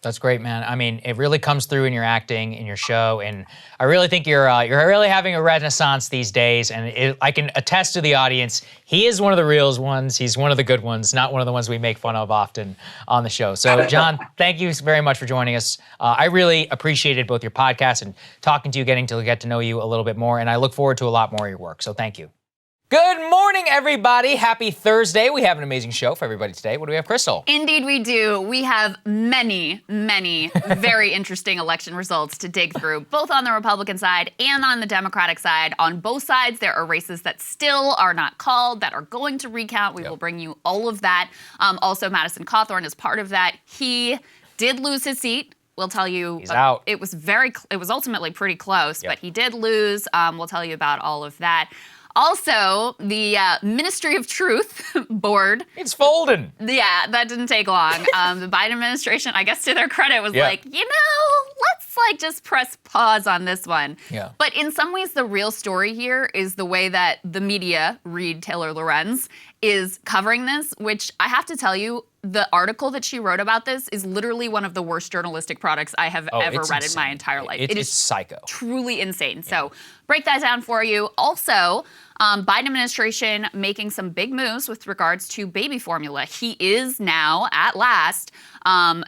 That's great, man. I mean, it really comes through in your acting, in your show, and I really think you're really having a renaissance these days. And I can attest to the audience, he is one of the real ones. He's one of the good ones, not one of the ones we make fun of often on the show. So, Jon, thank you very much for joining us. I really appreciated both your podcast and talking to you, getting to get to know you a little bit more, and I look forward to a lot more of your work. So, thank you. Good morning, everybody. Happy Thursday. We have an amazing show for everybody today. What do we have, Crystal? Indeed, we do. We have many, many very interesting election results to dig through, both on the Republican side and on the Democratic side. On both sides, there are races that still are not called, that are going to recount. We will bring you all of that. Also, Madison Cawthorn is part of that. He did lose his seat. We'll tell you. He's out. It was ultimately pretty close, but he did lose. We'll tell you about all of that. Also, the Ministry of Truth board. It's folding. Yeah, that didn't take long. The Biden administration, I guess to their credit, was like, let's just press pause on this one. Yeah. But in some ways, the real story here is the way that the media, read Taylor Lorenz, is covering this, which I have to tell you, the article that she wrote about this is literally one of the worst journalistic products I have ever read in my entire life. It is psycho. Truly insane. So break that down for you. Also, Biden administration making some big moves with regards to baby formula. He is now, at last,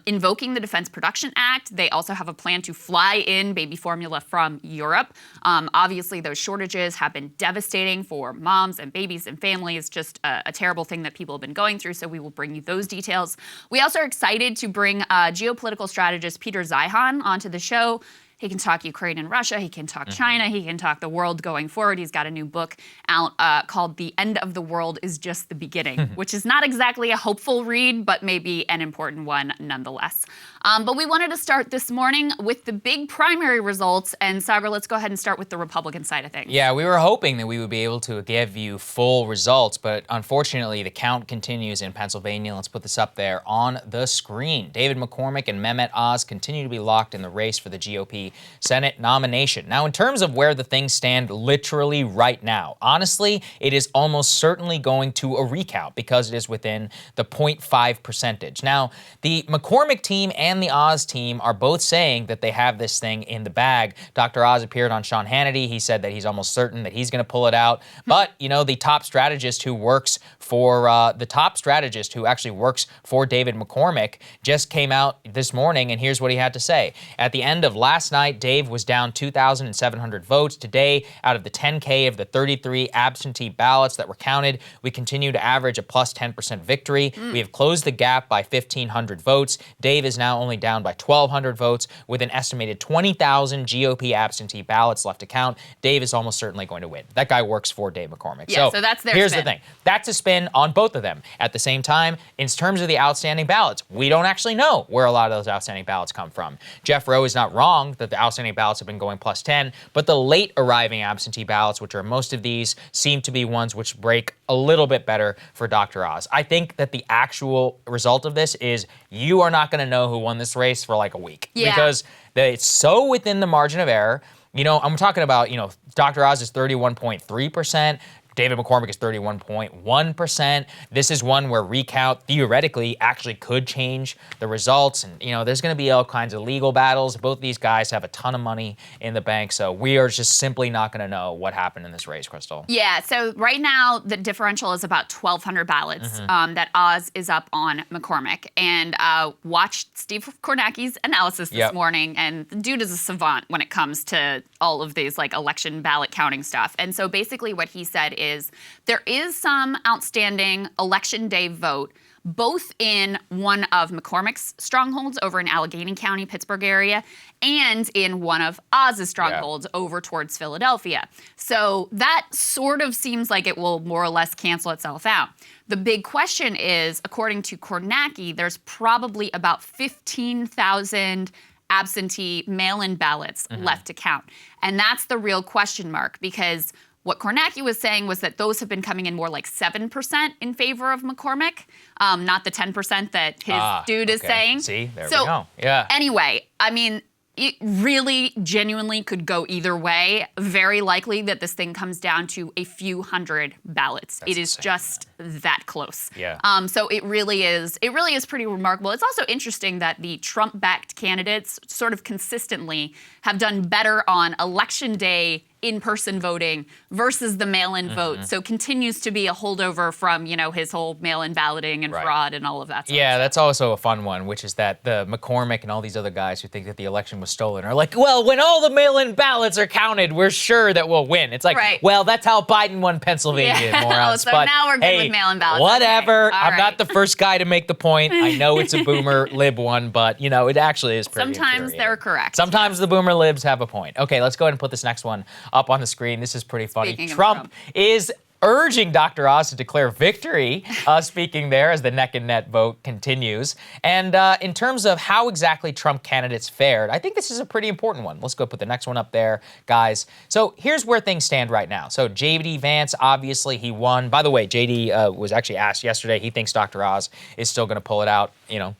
invoking the Defense Production Act. They also have a plan to fly in baby formula from Europe. Obviously, those shortages have been devastating for moms and babies and families. Just a terrible thing that people have been going through. So we will bring you those details. We also are excited to bring geopolitical strategist Peter Zeihan onto the show. He can talk Ukraine and Russia. He can talk China. He can talk the world going forward. He's got a new book out called The End of the World is Just the Beginning, which is not exactly a hopeful read, but maybe an important one nonetheless. But we wanted to start this morning with the big primary results. And Sagar, let's go ahead and start with the Republican side of things. Yeah, we were hoping that we would be able to give you full results, but unfortunately, the count continues in Pennsylvania. Let's put this up there on the screen. David McCormick and Mehmet Oz continue to be locked in the race for the GOP Senate nomination. Now, in terms of where the things stand literally right now, honestly, it is almost certainly going to a recount because it is within the 0.5 percentage. Now, the McCormick team and the Oz team are both saying that they have this thing in the bag. Dr. Oz appeared on Sean Hannity. He said that he's almost certain that he's going to pull it out. But, the top strategist who works for actually works for David McCormick just came out this morning, and here's what he had to say. At the end of last night, Dave was down 2,700 votes. Today, out of the 10K of the 33 absentee ballots that were counted, we continue to average a plus 10% victory. We have closed the gap by 1,500 votes. Dave is now only down by 1,200 votes with an estimated 20,000 GOP absentee ballots left to count. Dave is almost certainly going to win. That guy works for Dave McCormick. Yeah, so that's their here's spin. the thing. That's a spin on both of them. At the same time, in terms of the outstanding ballots, we don't actually know where a lot of those outstanding ballots come from. Jeff Rowe is not wrong that the outstanding ballots have been going plus 10, but the late arriving absentee ballots, which are most of these, seem to be ones which break a little bit better for Dr. Oz. I think that the actual result of this is you are not going to know who won this race for like a week because it's so within the margin of error. I'm talking about, Dr. Oz is 31.3%. David McCormick is 31.1%. This is one where recount theoretically actually could change the results. And, there's going to be all kinds of legal battles. Both these guys have a ton of money in the bank. So we are just simply not going to know what happened in this race, Crystal. Yeah, so right now the differential is about 1,200 ballots that Oz is up on McCormick. And watched Steve Kornacki's analysis this morning. And the dude is a savant when it comes to all of these election ballot counting stuff. And so basically what he said is there is some outstanding election day vote, both in one of McCormick's strongholds over in Allegheny County, Pittsburgh area, and in one of Oz's strongholds over towards Philadelphia. So that sort of seems like it will more or less cancel itself out. The big question is, according to Kornacki, there's probably about 15,000 absentee mail-in ballots left to count. And that's the real question mark, because what Kornacki was saying was that those have been coming in more like 7% in favor of McCormick, not the 10% that his dude is saying. See, there we go. Yeah. Anyway, I mean, it really genuinely could go either way. Very likely that this thing comes down to a few hundred ballots. It is just that close. Yeah. So it really is pretty remarkable. It's also interesting that the Trump-backed candidates sort of consistently have done better on election day in-person voting versus the mail-in vote. So continues to be a holdover from, his whole mail-in balloting and fraud and all of that stuff. Yeah, that's also a fun one, which is that the McCormick and all these other guys who think that the election was stolen are like, well, when all the mail-in ballots are counted, we're sure that we'll win. It's like, well, that's how Biden won Pennsylvania, morons. So but now we're good with mail-in ballots. Whatever. Okay. I'm not the first guy to make the point. I know it's a boomer lib one, but, it actually is pretty Sometimes they're correct. Sometimes the boomer libs have a point. Okay, let's go ahead and put this next one up on the screen. This is pretty funny. Trump is urging Dr. Oz to declare victory, speaking there as the neck and neck vote continues. And in terms of how exactly Trump candidates fared, I think this is a pretty important one. Let's go put the next one up there, guys. So here's where things stand right now. So J.D. Vance, obviously he won. By the way, J.D. Was actually asked yesterday. He thinks Dr. Oz is still going to pull it out.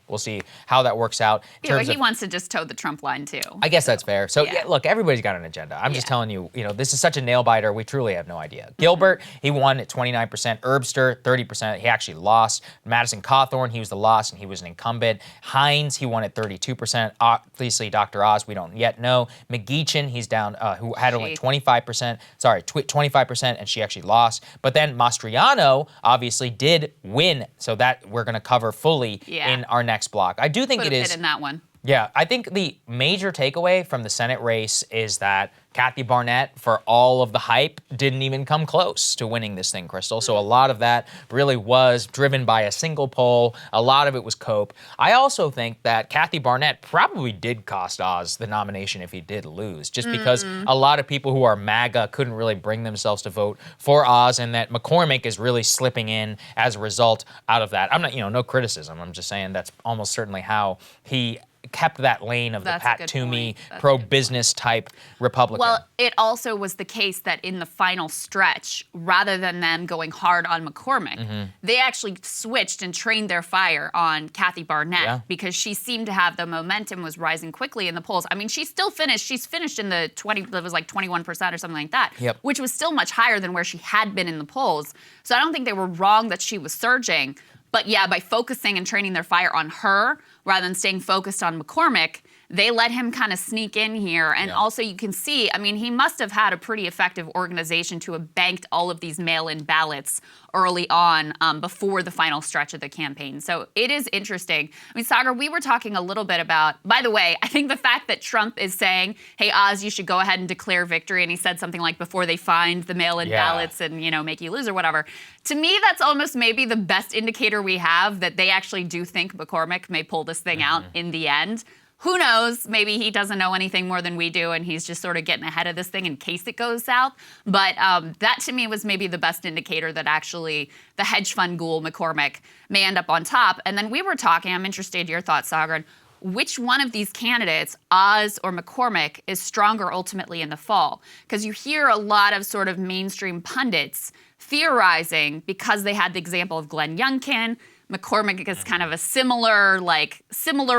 We'll see how that works out. Yeah, but he wants to just toe the Trump line too. I guess that's fair. So look, everybody's got an agenda. I'm just telling you, this is such a nail biter. We truly have no idea. Gilbert, he won at 29%. Herbster, 30%. He actually lost. Madison Cawthorn, he was the loss, and he was an incumbent. Hines, he won at 32%. Obviously, Dr. Oz, we don't yet know. McGeechan, he's down, who had only 25%. Sorry, 25%, and she actually lost. But then Mastriano, obviously, did win. So that we're going to cover fully in our next block. I do think it is. Put in that one. Yeah, I think the major takeaway from the Senate race is that Kathy Barnett, for all of the hype, didn't even come close to winning this thing, Crystal. So a lot of that really was driven by a single poll. A lot of it was cope. I also think that Kathy Barnett probably did cost Oz the nomination if he did lose, just because a lot of people who are MAGA couldn't really bring themselves to vote for Oz, and that McCormick is really slipping in as a result out of that. I'm not, no criticism. I'm just saying that's almost certainly how he kept that lane of the Pat Toomey pro-business type Republican. Well, it also was the case that in the final stretch, rather than them going hard on McCormick, they actually switched and trained their fire on Kathy Barnett because she seemed to have the momentum, was rising quickly in the polls. I mean, she still finished. She's finished in the 20, it was like 21% or something like that, which was still much higher than where she had been in the polls. So I don't think they were wrong that she was surging. But yeah, by focusing and training their fire on her rather than staying focused on McCormick, they let him kind of sneak in here. And also you can see, I mean, he must have had a pretty effective organization to have banked all of these mail-in ballots early on before the final stretch of the campaign. So it is interesting. I mean, Sagar, we were talking a little bit about, by the way, I think the fact that Trump is saying, hey, Oz, you should go ahead and declare victory. And he said something like before they find the mail-in ballots and, make you lose or whatever. To me, that's almost maybe the best indicator we have that they actually do think McCormick may pull this thing out in the end. Who knows? Maybe he doesn't know anything more than we do, and he's just sort of getting ahead of this thing in case it goes south. But that, to me, was maybe the best indicator that actually the hedge fund ghoul McCormick may end up on top. And then we were talking, I'm interested in your thoughts, Sagar, which one of these candidates, Oz or McCormick, is stronger ultimately in the fall? Because you hear a lot of sort of mainstream pundits theorizing, because they had the example of Glenn Youngkin, McCormick is kind of a similar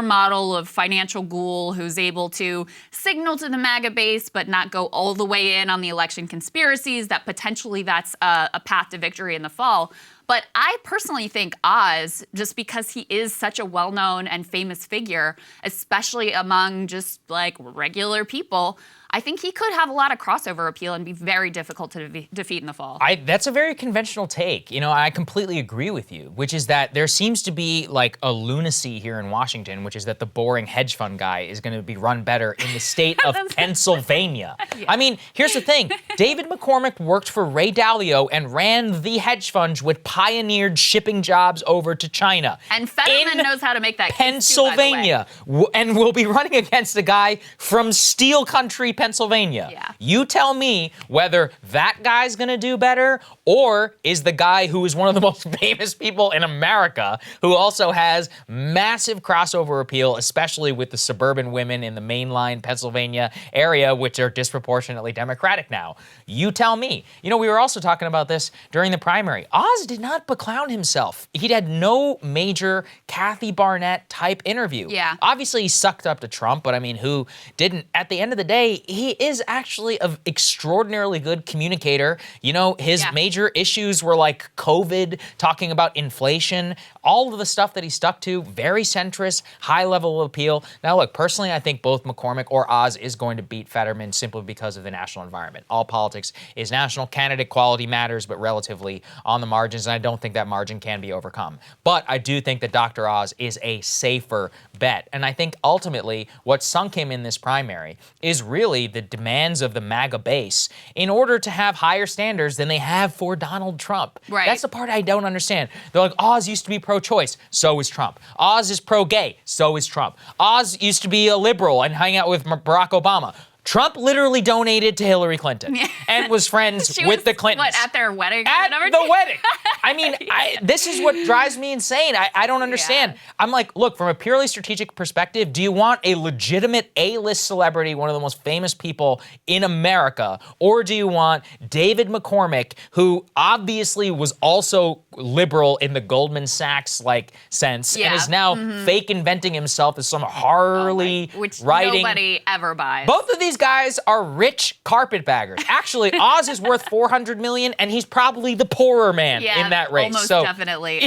model of financial ghoul who's able to signal to the MAGA base but not go all the way in on the election conspiracies, that potentially that's a path to victory in the fall. But I personally think Oz, just because he is such a well-known and famous figure, especially among just like regular people, I think he could have a lot of crossover appeal and be very difficult to defeat in the fall. That's a very conventional take. You know, I completely agree with you, which is that there seems to be like a lunacy here in Washington, which is that the boring hedge fund guy is going to be run better in the state of Pennsylvania. Yeah. I mean, here's the thing. David McCormick worked for Ray Dalio and ran the hedge funds which pioneered shipping jobs over to China. And Fetterman knows how to make that Pennsylvania. Case too, by the way. And we'll be running against a guy from Steel Country, Pennsylvania. Yeah. You tell me whether that guy's going to do better or is the guy who is one of the most famous people in America who also has massive crossover appeal, especially with the suburban women in the mainline Pennsylvania area, which are disproportionately Democratic now. You tell me. You know, we were also talking about this during the primary. Oz did not beclown himself. He'd had no major Kathy Barnett type interview. Yeah. Obviously, he sucked up to Trump, but I mean, who didn't? At the end of the day, he is actually an extraordinarily good communicator. You know, his major issues were like COVID, talking about inflation, all of the stuff that he stuck to, very centrist, high level of appeal. Now, look, personally, I think both McCormick or Oz is going to beat Fetterman simply because of the national environment. All politics is national. Candidate quality matters, but relatively on the margins, and I don't think that margin can be overcome. But I do think that Dr. Oz is a safer bet. And I think ultimately what sunk him in this primary is really the demands of the MAGA base in order to have higher standards than they have for Donald Trump. Right. That's the part I don't understand. They're like, Oz used to be pro-choice, so is Trump. Oz is pro-gay, so is Trump. Oz used to be a liberal and hang out with Barack Obama. Trump literally donated to Hillary Clinton and was friends with the Clintons. What, at their wedding? At the wedding. I mean, this is what drives me insane. I don't understand. Yeah. I'm like, look, from a purely strategic perspective, do you want a legitimate A-list celebrity, one of the most famous people in America, or do you want David McCormick, who obviously was also liberal in the Goldman Sachs like sense and is now fake inventing himself as some Harley which writing. Nobody ever buys. Both of these guys are rich carpetbaggers. Actually, Oz is worth $400 million, and he's probably the poorer man in that race. Almost definitely.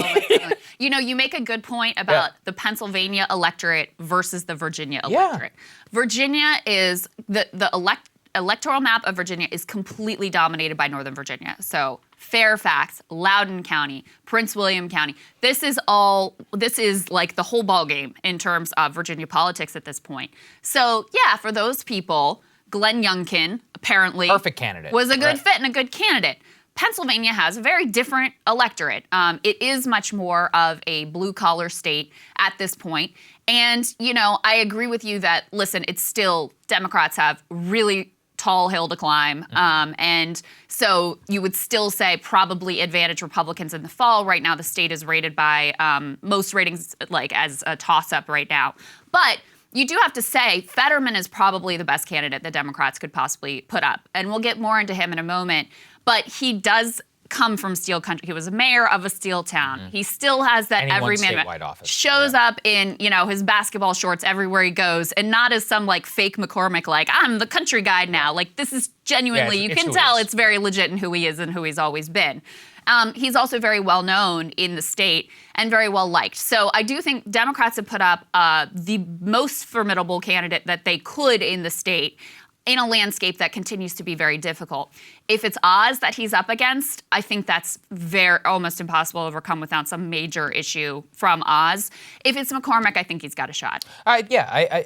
You know, you make a good point about the Pennsylvania electorate versus the Virginia electorate. Virginia is the electoral map of Virginia is completely dominated by Northern Virginia. So Fairfax, Loudoun County, Prince William County. This is like the whole ballgame in terms of Virginia politics at this point. So yeah, for those people, Glenn Youngkin apparently perfect candidate. Was a good fit and a good candidate. Pennsylvania has a very different electorate. It is much more of a blue-collar state at this point. And, you know, I agree with you that, listen, it's still, Democrats have really tall hill to climb. And so you would still say probably advantage Republicans in the fall. Right now, the state is rated by most ratings like as a toss-up right now. But you do have to say Fetterman is probably the best candidate the Democrats could possibly put up. And we'll get more into him in a moment. But he does come from steel country. He was a mayor of a steel town. He still has that everyman. Shows up in, you know, his basketball shorts everywhere he goes, and not as some like fake McCormick, like I'm the country guy now. Like this is genuinely, you can tell it's very legit in who he is and who he's always been. He's also very well known in the state and very well liked. So I do think Democrats have put up the most formidable candidate that they could in the state in a landscape that continues to be very difficult. If it's Oz that he's up against, I think that's almost impossible to overcome without some major issue from Oz. If it's McCormick, I think he's got a shot. I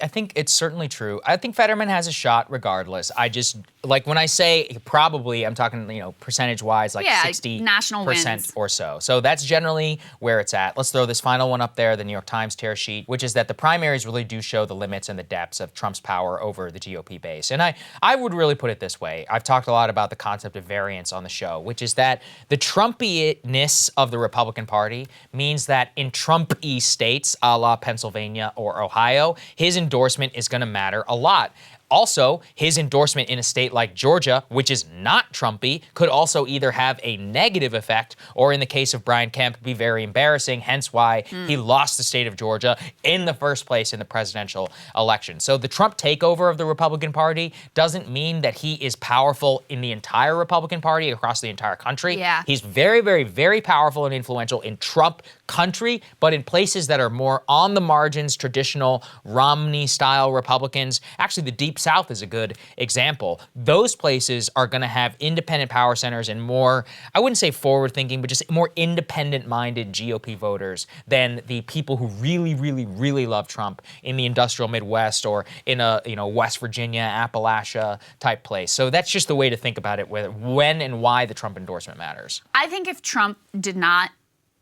think it's certainly true. I think Fetterman has a shot regardless. I just, like when I say probably, I'm talking, you know, percentage-wise, like 60% national wins or so. So that's generally where it's at. Let's throw this final one up there, the New York Times tear sheet, which is that the primaries really do show the limits and the depths of Trump's power over the GOP base. And I would really put it this way. I've talked a lot about the concept of variance on the show, which is that the Trumpiness of the Republican Party means that in Trump-y states, a la Pennsylvania or Ohio, his endorsement is going to matter a lot. Also, his endorsement in a state like Georgia, which is not Trumpy, could also either have a negative effect or, in the case of Brian Kemp, be very embarrassing, hence why he lost the state of Georgia in the first place in the presidential election. So the Trump takeover of the Republican Party doesn't mean that he is powerful in the entire Republican Party across the entire country. Yeah. He's very, very, very powerful and influential in Trump country, but in places that are more on the margins, traditional Romney-style Republicans. Actually, the Deep South is a good example. Those places are going to have independent power centers and more, I wouldn't say forward-thinking, but just more independent-minded GOP voters than the people who really, really, really love Trump in the industrial Midwest or in a West Virginia, Appalachia type place. So that's just the way to think about it, when and why the Trump endorsement matters. I think if Trump did not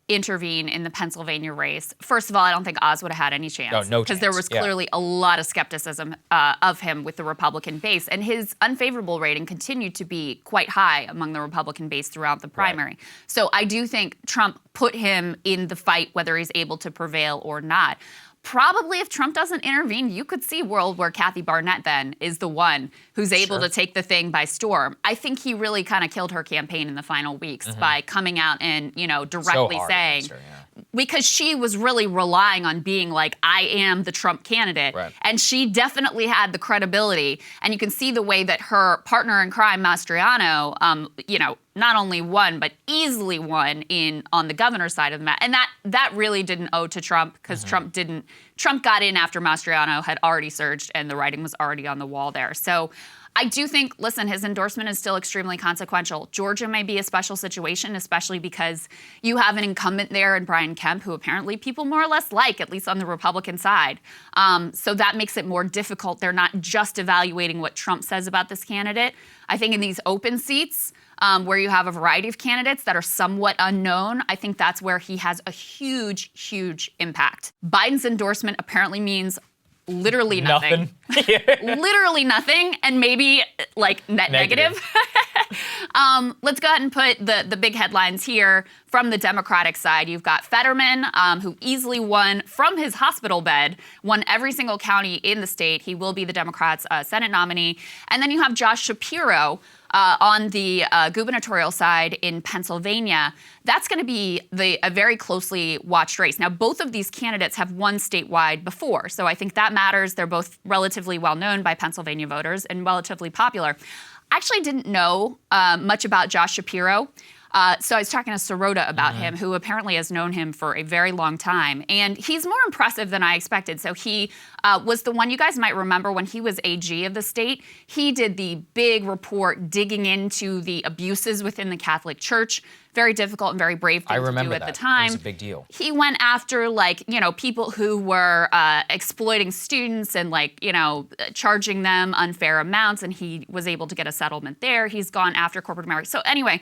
intervene in the Pennsylvania race, first of all, I don't think Oz would have had any chance. No chance. Because there was clearly a lot of skepticism of him with the Republican base. And his unfavorable rating continued to be quite high among the Republican base throughout the primary. Right. So I do think Trump put him in the fight, whether he's able to prevail or not. Probably if Trump doesn't intervene, you could see a world where Kathy Barnett then is the one who's able to take the thing by storm. I think he really kind of killed her campaign in the final weeks by coming out and, directly saying, because she was really relying on being like, I am the Trump candidate. Right. And she definitely had the credibility. And you can see the way that her partner in crime, Mastriano, not only won, but easily won on the governor's side of the map. And that really didn't owe to Trump, because Trump got in after Mastriano had already surged and the writing was already on the wall there. So I do think, listen, his endorsement is still extremely consequential. Georgia may be a special situation, especially because you have an incumbent there in Brian Kemp, who apparently people more or less like, at least on the Republican side. So that makes it more difficult. They're not just evaluating what Trump says about this candidate. I think in these open seats, where you have a variety of candidates that are somewhat unknown, I think that's where he has a huge, huge impact. Biden's endorsement apparently means literally nothing. Literally nothing, and maybe like net negative. Let's go ahead and put the big headlines here from the Democratic side. You've got Fetterman, who easily won from his hospital bed, won every single county in the state. He will be the Democrats' Senate nominee. And then you have Josh Shapiro, on the gubernatorial side in Pennsylvania. That's going to be a very closely watched race. Now, both of these candidates have won statewide before, so I think that matters. They're both relatively well known by Pennsylvania voters and relatively popular. I actually didn't know much about Josh Shapiro. So I was talking to Sirota about him, who apparently has known him for a very long time. And he's more impressive than I expected. So he was the one you guys might remember when he was AG of the state. He did the big report digging into the abuses within the Catholic Church. Very difficult and very brave thing to do at the time. It was a big deal. He went after people who were exploiting students and charging them unfair amounts, and he was able to get a settlement there. He's gone after corporate America. So anyway,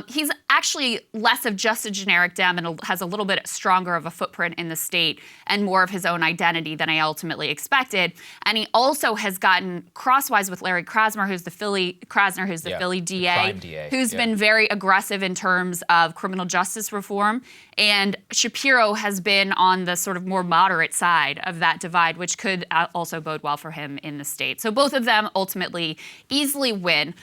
he's actually less of just a generic Dem and has a little bit stronger of a footprint in the state and more of his own identity than I ultimately expected. And he also has gotten crosswise with Larry Krasner, who's the Philly DA, who's been very aggressive in terms of criminal justice reform. And Shapiro has been on the sort of more moderate side of that divide, which could also bode well for him in the state. So both of them ultimately easily win.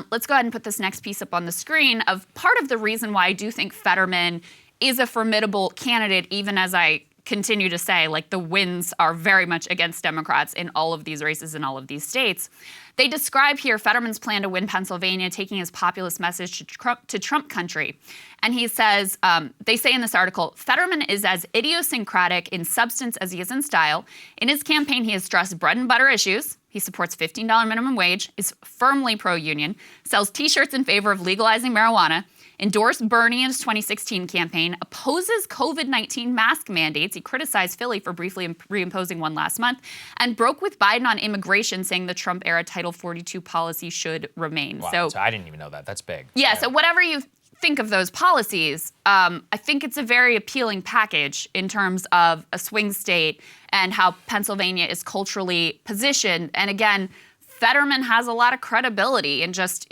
Let's go ahead and put this next piece up on the screen of part of the reason why I do think Fetterman is a formidable candidate, even as I continue to say, the wins are very much against Democrats in all of these races in all of these states. They describe here Fetterman's plan to win Pennsylvania, taking his populist message to Trump country. And he says, they say in this article, Fetterman is as idiosyncratic in substance as he is in style. In his campaign, he has stressed bread and butter issues. He supports $15 minimum wage, is firmly pro-union, sells T-shirts in favor of legalizing marijuana, endorsed Bernie in his 2016 campaign, opposes COVID-19 mask mandates. He criticized Philly for briefly reimposing one last month, and broke with Biden on immigration, saying the Trump-era Title 42 policy should remain. Wow, so I didn't even know that. That's big. Yeah, so whatever you think of those policies, I think it's a very appealing package in terms of a swing state and how Pennsylvania is culturally positioned. And again, Fetterman has a lot of credibility in just,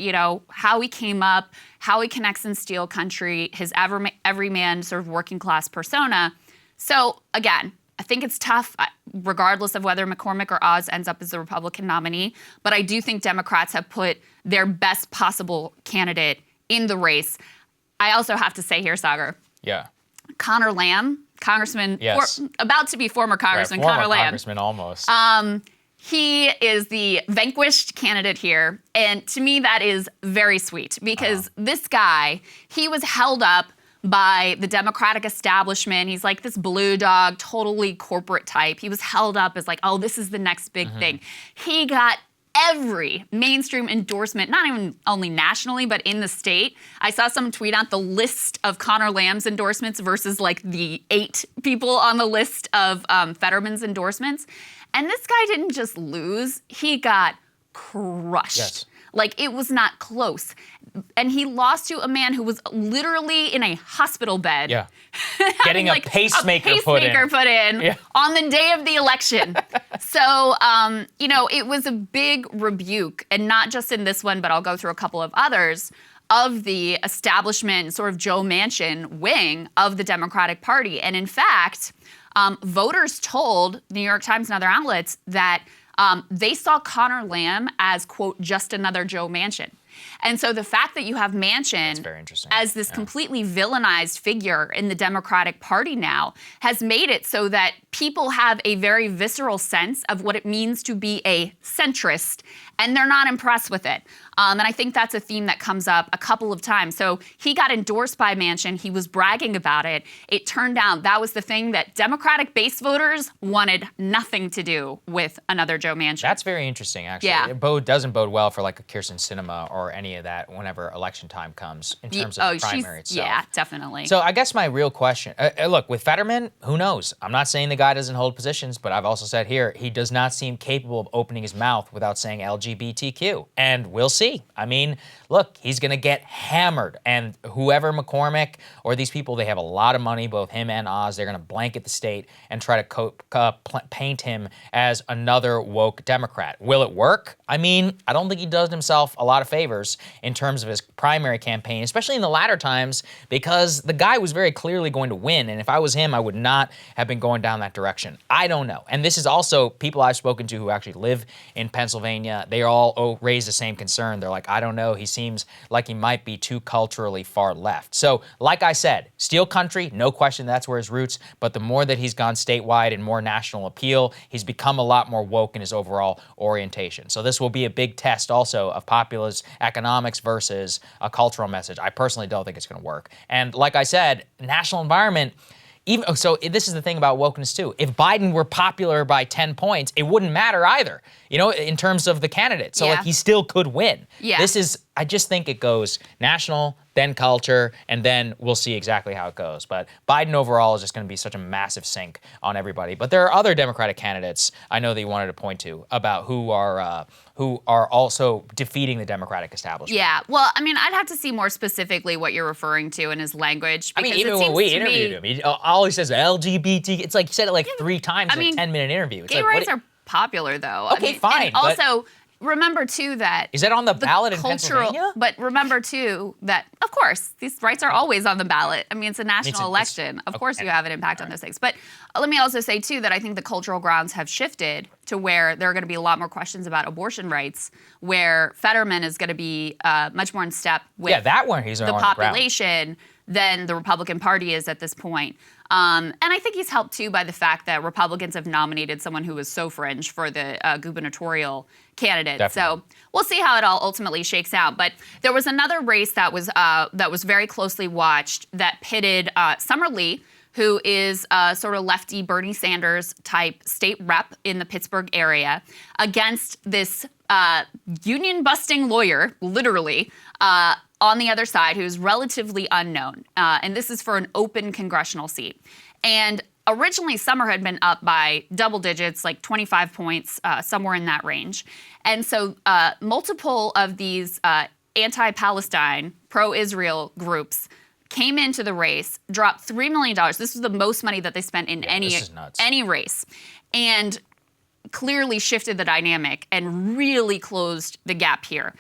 how he came up, how he connects in steel country, his everyman sort of working class persona. So again, I think it's tough, regardless of whether McCormick or Oz ends up as the Republican nominee. But I do think Democrats have put their best possible candidate in the race. I also have to say here, Sagar. Yeah. Connor Lamb, Congressman, yes. About to be former Congressman, former Connor Lamb. Congressman almost. He is the vanquished candidate here. And to me, that is very sweet because this guy, he was held up by the Democratic establishment. He's like this blue dog, totally corporate type. He was held up as like, oh, this is the next big thing. He got every mainstream endorsement, not even only nationally, but in the state. I saw someone tweet out the list of Connor Lamb's endorsements versus like the 8 people on the list of Fetterman's endorsements. And this guy didn't just lose, he got crushed. Yes. Like, it was not close. And he lost to a man who was literally in a hospital bed. Yeah. Getting like a pacemaker put in. Yeah. On the day of the election. So, it was a big rebuke, and not just in this one, but I'll go through a couple of others, of the establishment, sort of Joe Manchin wing of the Democratic Party. And in fact, voters told New York Times and other outlets that they saw Connor Lamb as, quote, just another Joe Manchin. And so the fact that you have Manchin as this completely villainized figure in the Democratic Party now has made it so that people have a very visceral sense of what it means to be a centrist, and they're not impressed with it. And I think that's a theme that comes up a couple of times. So he got endorsed by Manchin. He was bragging about it. It turned out that was the thing that Democratic base voters wanted nothing to do with another Joe Manchin. That's very interesting, actually. Yeah. It doesn't bode well for like a Kirsten Sinema or any of that whenever election time comes in terms of the primary itself. Yeah, definitely. So I guess my real question, look, with Fetterman, who knows? I'm not saying the guy doesn't hold positions, but I've also said here, he does not seem capable of opening his mouth without saying LGBTQ. And we'll see. I mean, look, he's going to get hammered. And whoever McCormick or these people, they have a lot of money, both him and Oz. They're going to blanket the state and try to paint him as another woke Democrat. Will it work? I mean, I don't think he does himself a lot of favors in terms of his primary campaign, especially in the latter times, because the guy was very clearly going to win. And if I was him, I would not have been going down that direction. I don't know. And this is also people I've spoken to who actually live in Pennsylvania. They all raise the same concern. They're like, I don't know. He seems like he might be too culturally far left. So like I said, Steel Country, no question that's where his roots. But the more that he's gone statewide and more national appeal, he's become a lot more woke in his overall orientation. So this will be a big test also of populist economics versus a cultural message. I personally don't think it's going to work. And like I said, national environment, so this is the thing about wokeness too. If Biden were popular by 10 points, it wouldn't matter either, in terms of the candidate. So like he still could win. Yeah. I just think it goes national, then culture, and then we'll see exactly how it goes. But Biden overall is just going to be such a massive sink on everybody. But there are other Democratic candidates I know that you wanted to point to about who are also defeating the Democratic establishment. Yeah, well, I mean, I'd have to see more specifically what you're referring to in his language. I mean, even when we interviewed him, all he says LGBT. It's like he said it like 3 times in a 10-minute interview. It's gay rights are popular, though. Okay, fine. And also, remember, too, that... Is that on the ballot in Pennsylvania? But remember, too, that, of course, these rights are always on the ballot. I mean, it's a national election. Of course you have an impact on those things. But let me also say, too, that I think the cultural grounds have shifted to where there are going to be a lot more questions about abortion rights, where Fetterman is going to be much more in step with the population than the Republican Party is at this point. And I think he's helped, too, by the fact that Republicans have nominated someone who is so fringe for the gubernatorial candidate. Definitely. So we'll see how it all ultimately shakes out. But there was another race that was very closely watched that pitted Summer Lee, who is a sort of lefty Bernie Sanders type state rep in the Pittsburgh area, against this union-busting lawyer, literally, on the other side, who's relatively unknown. And this is for an open congressional seat. And originally, Summer had been up by double digits, like 25 points, somewhere in that range. And so multiple of these anti-Palestine, pro-Israel groups came into the race, dropped $3 million. This was the most money that they spent in any race. And clearly shifted the dynamic and really closed the gap here.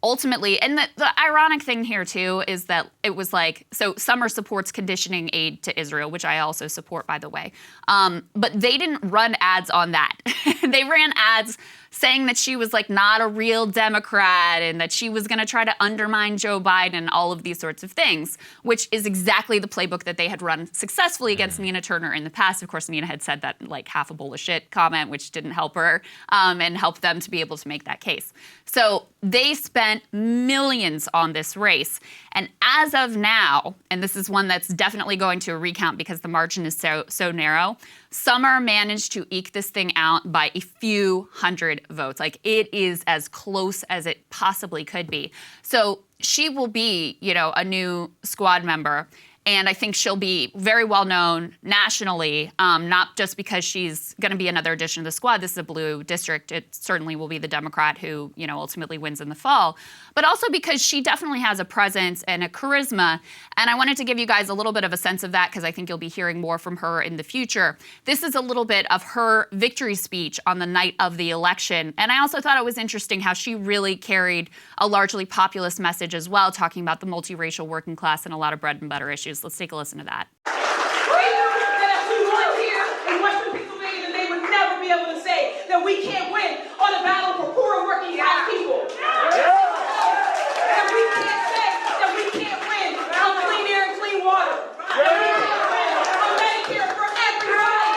Ultimately, and the ironic thing here, too, is that it was like, so Summer supports conditioning aid to Israel, which I also support, by the way. But they didn't run ads on that. They ran ads saying that she was like not a real Democrat and that she was going to try to undermine Joe Biden and all of these sorts of things, which is exactly the playbook that they had run successfully against Nina Turner in the past. Of course, Nina had said that like half a bowl of shit comment, which didn't help her and help them to be able to make that case. So they spent millions on this race. And as of now, and this is one that's definitely going to a recount because the margin is so narrow, Summer managed to eke this thing out by a few hundred votes. Like, it is as close as it possibly could be. So she will be, you know, a new squad member. And I think she'll be very well known nationally, not just because she's going to be another addition to the squad. This is a blue district. It certainly will be the Democrat who, you know, ultimately wins in the fall, but also because she definitely has a presence and a charisma. And I wanted to give you guys a little bit of a sense of that because I think you'll be hearing more from her in the future. This is a little bit of her victory speech on the night of the election. And I also thought it was interesting how she really carried a largely populist message as well, talking about the multiracial working class and a lot of bread and butter issues. Let's take a listen to that. That we won here in Western Pennsylvania, that they would never be able to say that we can't win on a battle for poor working class people. That we can't say that we can't win on clean air and clean water. That we can't win on Medicare for everybody.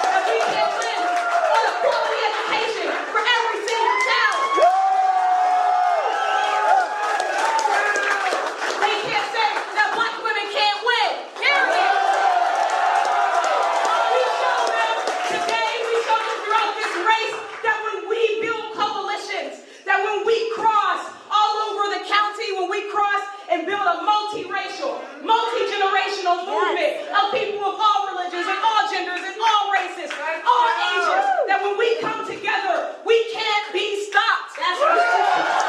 That we can't win on a quality education for every single child. They can't say that black women can't win. Period. We showed them today, we showed them throughout this race that when we build coalitions, that when we cross all over the county, when we cross and build a multiracial, multi-generational movement of people of all religions and all genders and all races, all ages, that when we come together, we can't be stopped. That's right.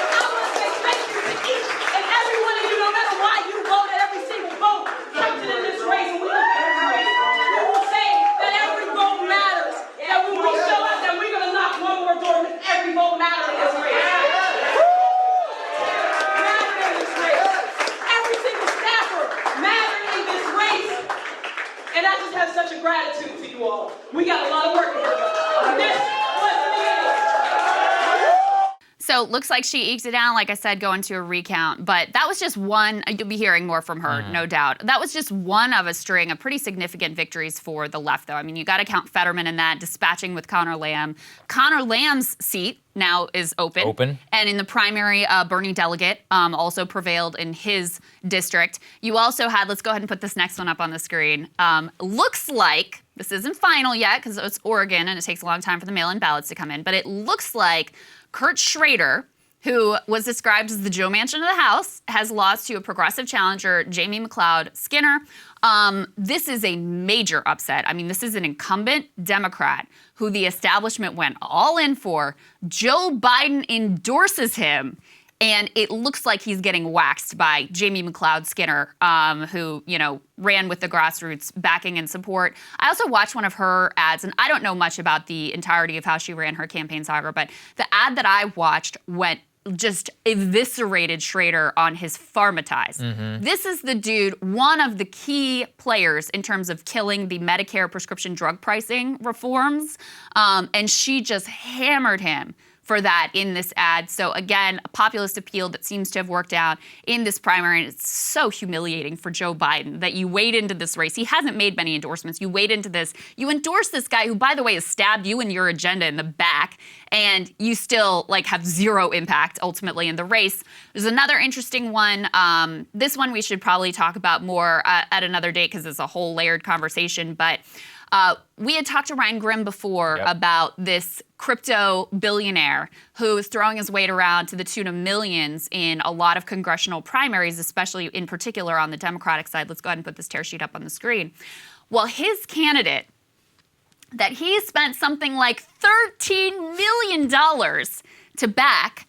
I want to say thank you to each and every one of you, no matter why you voted, every single vote counted in this race. And we look at this race, we will say that every vote matters. That when we show up, that we're going to knock one more door because every vote matters in this race. Mattered in this race. Every single staffer mattered in this race. And I just have such a gratitude to you all. We got a lot of work to do. This was the beginning. So looks like she eked it out, like I said, going to a recount. But that was just one. You'll be hearing more from her, no doubt. That was just one of a string of pretty significant victories for the left, though. I mean, you got to count Fetterman in that, dispatching with Connor Lamb. Connor Lamb's seat now is open. And in the primary, Bernie Delegate also prevailed in his district. You also had, let's go ahead and put this next one up on the screen. Looks like, this isn't final yet because it's Oregon and it takes a long time for the mail-in ballots to come in, but it looks like Kurt Schrader, who was described as the Joe Manchin of the House, has lost to a progressive challenger, Jamie McLeod Skinner. This is a major upset. I mean, this is an incumbent Democrat who the establishment went all in for. Joe Biden endorses him, and it looks like he's getting waxed by Jamie McLeod Skinner, who, you know, ran with the grassroots backing and support. I also watched one of her ads, and I don't know much about the entirety of how she ran her campaign saga, but the ad that I watched went just eviscerated Schrader on his pharmatize. This is the dude, one of the key players in terms of killing the Medicare prescription drug pricing reforms, and she just hammered him for that in this ad. So again, a populist appeal that seems to have worked out in this primary. And it's so humiliating for Joe Biden that you wade into this race. He hasn't made many endorsements. You wade into this. You endorse this guy who, by the way, has stabbed you and your agenda in the back, and you still like have zero impact ultimately in the race. There's another interesting one. This one we should probably talk about more at another date because it's a whole layered conversation. But we had talked to Ryan Grimm before about this crypto billionaire who is throwing his weight around to the tune of millions in a lot of congressional primaries, especially in particular on the Democratic side. Let's go ahead and put this tear sheet up on the screen. Well, his candidate that he spent something like $13 million to back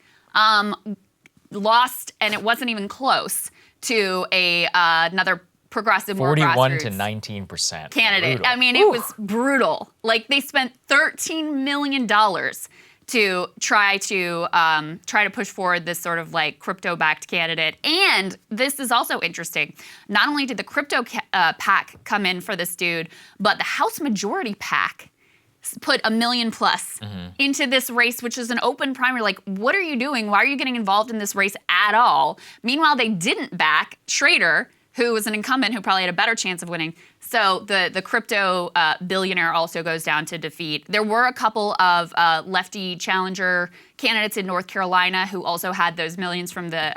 lost, and it wasn't even close to another progressive, more 41 to grassroots 19%. candidate. Brutal. I mean, it was brutal. Like, they spent $13 million to try to push forward this sort of like crypto-backed candidate. And this is also interesting. Not only did the crypto PAC come in for this dude, but the House Majority PAC put $1 million plus into this race, which is an open primary. Like, what are you doing? Why are you getting involved in this race at all? Meanwhile, they didn't back Schrader, who was an incumbent who probably had a better chance of winning. So the crypto billionaire also goes down to defeat. There were a couple of lefty challenger candidates in North Carolina who also had those millions from the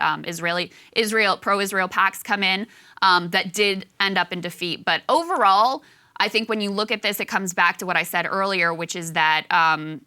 pro-Israel PACs come in that did end up in defeat. But overall, I think when you look at this, it comes back to what I said earlier, which is that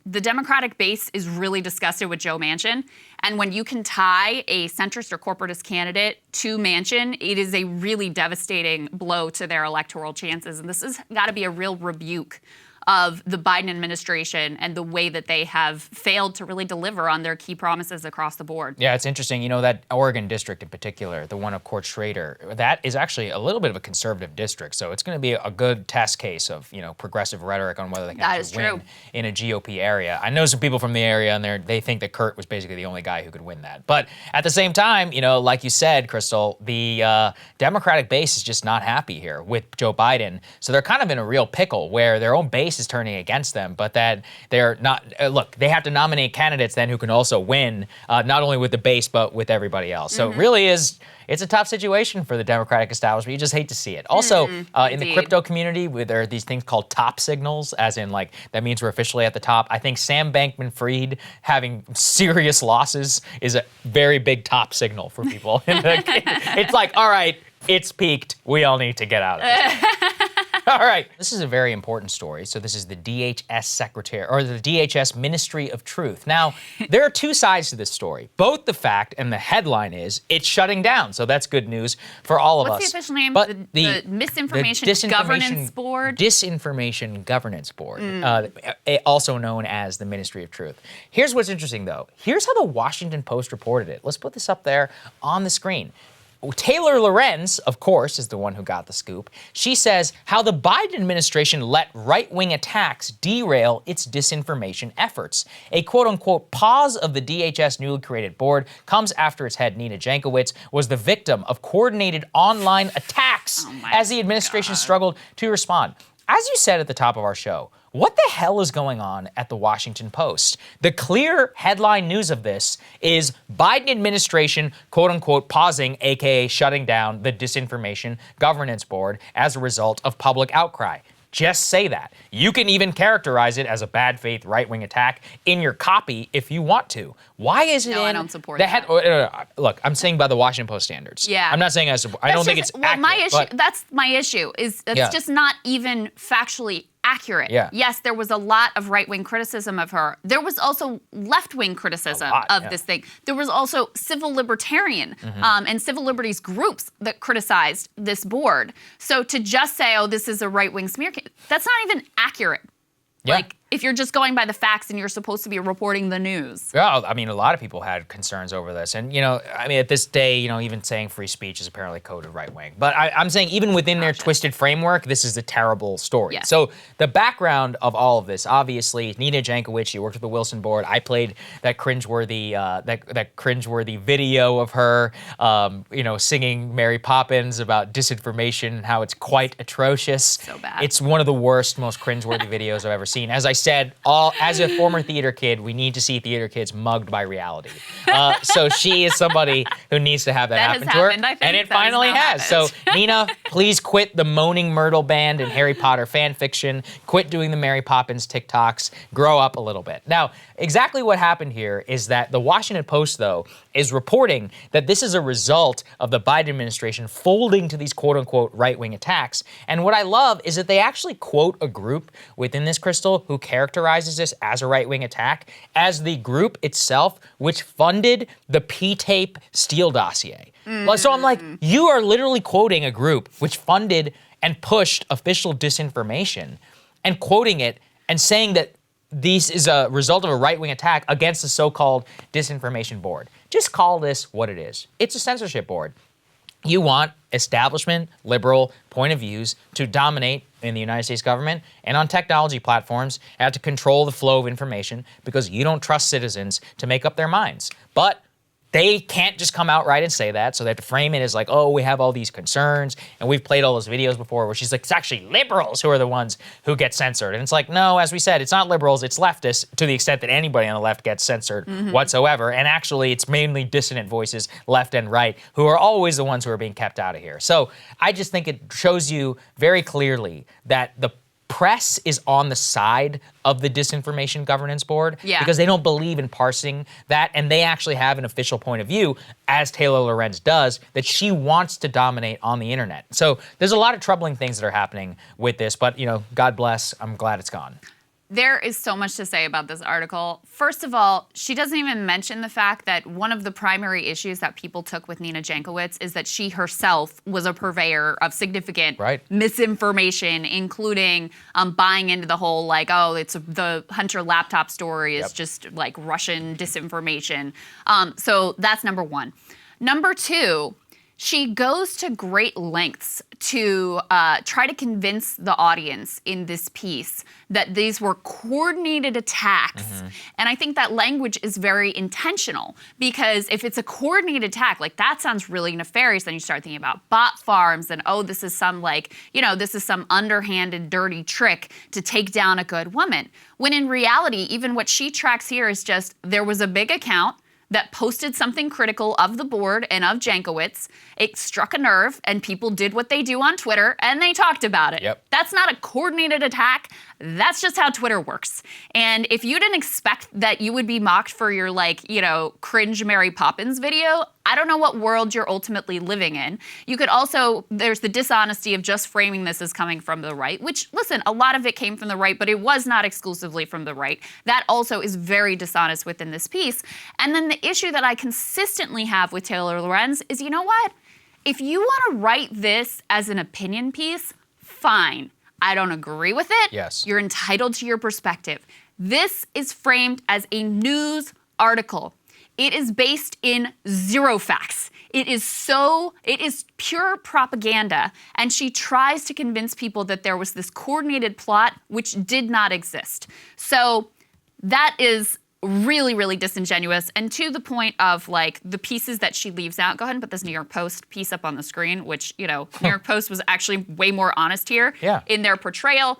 the Democratic base is really disgusted with Joe Manchin. And when you can tie a centrist or corporatist candidate to Manchin, it is a really devastating blow to their electoral chances. And this has got to be a real rebuke of the Biden administration and the way that they have failed to really deliver on their key promises across the board. Yeah, it's interesting. You know, that Oregon district in particular, the one of Court Schrader, that is actually a little bit of a conservative district. So it's going to be a good test case of, you know, progressive rhetoric on whether they can actually win in a GOP area. I know some people from the area and they think that Kurt was basically the only guy who could win that. But at the same time, you know, like you said, Crystal, the Democratic base is just not happy here with Joe Biden. So they're kind of in a real pickle where their own base is turning against them, but that they're not, look, they have to nominate candidates then who can also win, not only with the base, but with everybody else. So it really is, it's a tough situation for the Democratic establishment. You just hate to see it. Also, in the crypto community, where there are these things called top signals, as in like, that means we're officially at the top. I think Sam Bankman-Fried having serious losses is a very big top signal for people. It's like, all right, it's peaked. We all need to get out of this. All right. This is a very important story. So this is the DHS Secretary, or the DHS Ministry of Truth. Now, there are two sides to this story. Both the fact and the headline is it's shutting down. So that's good news for all of us. What's the official name? But the Misinformation Governance Board? Disinformation Governance Board, also known as the Ministry of Truth. Here's what's interesting, though. Here's how the Washington Post reported it. Let's put this up there on the screen. Taylor Lorenz, of course, is the one who got the scoop. She says how the Biden administration let right-wing attacks derail its disinformation efforts. A quote-unquote pause of the DHS newly created board comes after its head, Nina Jankowicz, was the victim of coordinated online attacks as the administration struggled to respond. As you said at the top of our show, what the hell is going on at the Washington Post? The clear headline news of this is Biden administration, quote unquote, pausing, aka shutting down the Disinformation Governance Board as a result of public outcry. Just say that. You can even characterize it as a bad faith right-wing attack in your copy if you want to. Why is it No, in I don't support the that. Look, I'm saying by the Washington Post standards. Yeah. I'm not saying I support. I don't think it's accurate. My issue, but that's my issue, is it's just not even factually accurate. Yeah. Yes, there was a lot of right-wing criticism of her. There was also left-wing criticism of this thing. There was also civil libertarian and civil liberties groups that criticized this board. So to just say, oh, this is a right-wing smear, that's not even accurate. Yeah. Like, if you're just going by the facts and you're supposed to be reporting the news. Yeah, I mean, a lot of people had concerns over this. And, you know, I mean, at this day, you know, even saying free speech is apparently coded right-wing. But I'm saying even within their twisted framework, this is a terrible story. Yeah. So the background of all of this, obviously, Nina Jankowicz, she worked with the Wilson Board. I played that cringeworthy, that cringeworthy video of her, you know, singing Mary Poppins about disinformation and how it's quite atrocious. So bad. It's one of the worst, most cringeworthy videos I've ever seen. As I said, as a former theater kid, we need to see theater kids mugged by reality. So she is somebody who needs to have that happen to her. I think And it finally has. So Nina, please quit the Moaning Myrtle Band and Harry Potter fan fiction. Quit doing the Mary Poppins TikToks. Grow up a little bit. Now, exactly what happened here is that the Washington Post, though, is reporting that this is a result of the Biden administration folding to these quote-unquote right-wing attacks. And what I love is that they actually quote a group within this, Crystal, who characterizes this as a right-wing attack as the group itself which funded the P-tape Steele dossier. So I'm like, you are literally quoting a group which funded and pushed official disinformation and quoting it and saying that this is a result of a right-wing attack against the so-called disinformation board. Just call this what it is. It's a censorship board. You want establishment, liberal point of views to dominate in the United States government and on technology platforms and to control the flow of information because you don't trust citizens to make up their minds. But they can't just come out right and say that, so they have to frame it as like, oh, we have all these concerns, and we've played all those videos before where she's like, it's actually liberals who are the ones who get censored. And it's like, no, as we said, it's not liberals, it's leftists, to the extent that anybody on the left gets censored whatsoever. And actually, it's mainly dissident voices, left and right, who are always the ones who are being kept out of here. So I just think it shows you very clearly that the press is on the side of the Disinformation Governance Board because they don't believe in parsing that, and they actually have an official point of view, as Taylor Lorenz does, that she wants to dominate on the internet. So there's a lot of troubling things that are happening with this, but God bless, I'm glad it's gone. There is so much to say about this article. First of all, she doesn't even mention the fact that one of the primary issues that people took with Nina Jankowicz is that she herself was a purveyor of significant misinformation, including buying into the whole like, oh, it's the Hunter laptop story is just like Russian disinformation. So that's number one. Number two, she goes to great lengths to try to convince the audience in this piece that these were coordinated attacks. And I think that language is very intentional because if it's a coordinated attack, like that sounds really nefarious. Then you start thinking about bot farms and, oh, this is some this is some underhanded, dirty trick to take down a good woman. When in reality, even what she tracks here is just there was a big account that posted something critical of the board and of Jankowicz. It struck a nerve, and people did what they do on Twitter, and they talked about it. That's not a coordinated attack. That's just how Twitter works. And if you didn't expect that you would be mocked for your, cringe Mary Poppins video, I don't know what world you're ultimately living in. You could also, there's the dishonesty of just framing this as coming from the right, which, listen, a lot of it came from the right, but it was not exclusively from the right. That also is very dishonest within this piece. And then the issue that I consistently have with Taylor Lorenz is, you know what? If you want to write this as an opinion piece, fine. I don't agree with it. Yes. You're entitled to your perspective. This is framed as a news article. It is based in zero facts. It is pure propaganda. And she tries to convince people that there was this coordinated plot which did not exist. So that is really, really disingenuous. And to the point of the pieces that she leaves out, go ahead and put this New York Post piece up on the screen, which, New York Post was actually way more honest here in their portrayal.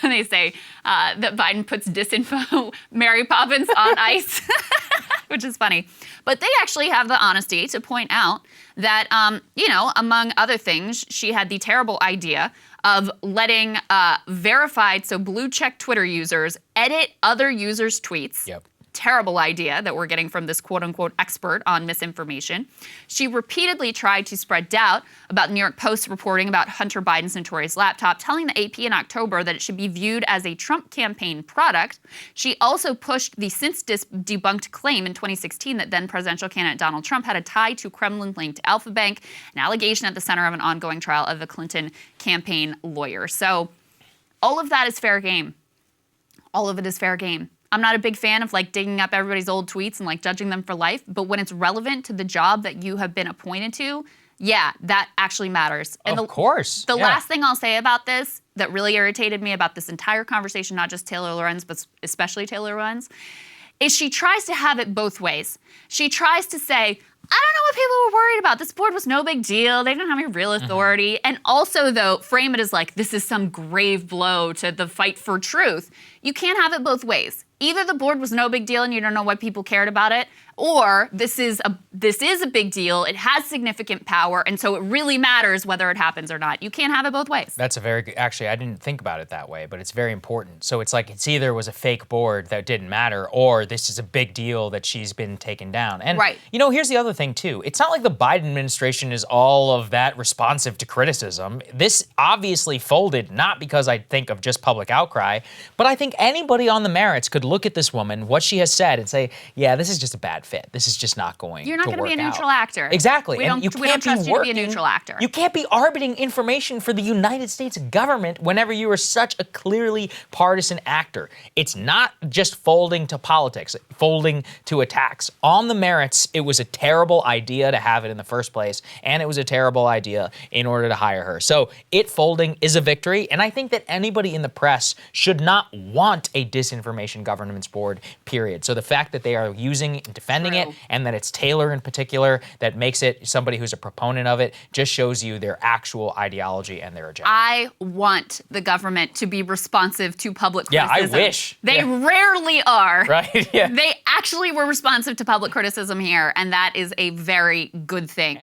They say that Biden puts disinfo Mary Poppins on ice, which is funny. But they actually have the honesty to point out that, among other things, she had the terrible idea of letting verified, so blue check Twitter users edit other users' tweets. Terrible idea that we're getting from this quote-unquote expert on misinformation. She repeatedly tried to spread doubt about the New York Post reporting about Hunter Biden's notorious laptop, telling the AP in October that it should be viewed as a Trump campaign product. She also pushed the since debunked claim in 2016 that then presidential candidate Donald Trump had a tie to Kremlin-linked Alpha Bank, an allegation at the center of an ongoing trial of the Clinton campaign lawyer. So all of that is fair game. All of it is fair game. I'm not a big fan of digging up everybody's old tweets and judging them for life, but when it's relevant to the job that you have been appointed to, yeah, that actually matters. And of course. The last thing I'll say about this that really irritated me about this entire conversation, not just Taylor Lorenz, but especially Taylor Lorenz, is she tries to have it both ways. She tries to say, I don't know what people were worried about. This board was no big deal. They didn't have any real authority. And also, though, frame it as this is some grave blow to the fight for truth. You can't have it both ways. Either the board was no big deal and you don't know why people cared about it, or this is a big deal, it has significant power, and so it really matters whether it happens or not. You can't have it both ways. That's a very good, actually, I didn't think about it that way, but it's very important. So it's it's either was a fake board that didn't matter, or this is a big deal that she's been taken down. And, here's the other thing, too. It's not like the Biden administration is all of that responsive to criticism. This obviously folded, not because I think of just public outcry, but I think anybody on the merits could look at this woman, what she has said, and say, yeah, this is just a bad fit. This is just not going to You're not going to be a neutral out. Actor. Exactly. We And don't, you we don't can't trust be you to be a working- neutral actor. You can't be arbitrating information for the United States government whenever you are such a clearly partisan actor. It's not just folding to politics, folding to attacks. On the merits, it was a terrible idea to have it in the first place, and it was a terrible idea in order to hire her. So it folding is a victory, and I think that anybody in the press should not want a disinformation governance board, period. So the fact that they are using and defending it, and that it's Taylor in particular that makes it somebody who's a proponent of it, just shows you their actual ideology and their agenda. I want the government to be responsive to public Yeah, criticism. I wish. They Yeah. rarely are. Right? Yeah. They actually were responsive to public criticism here, and that is a very good thing.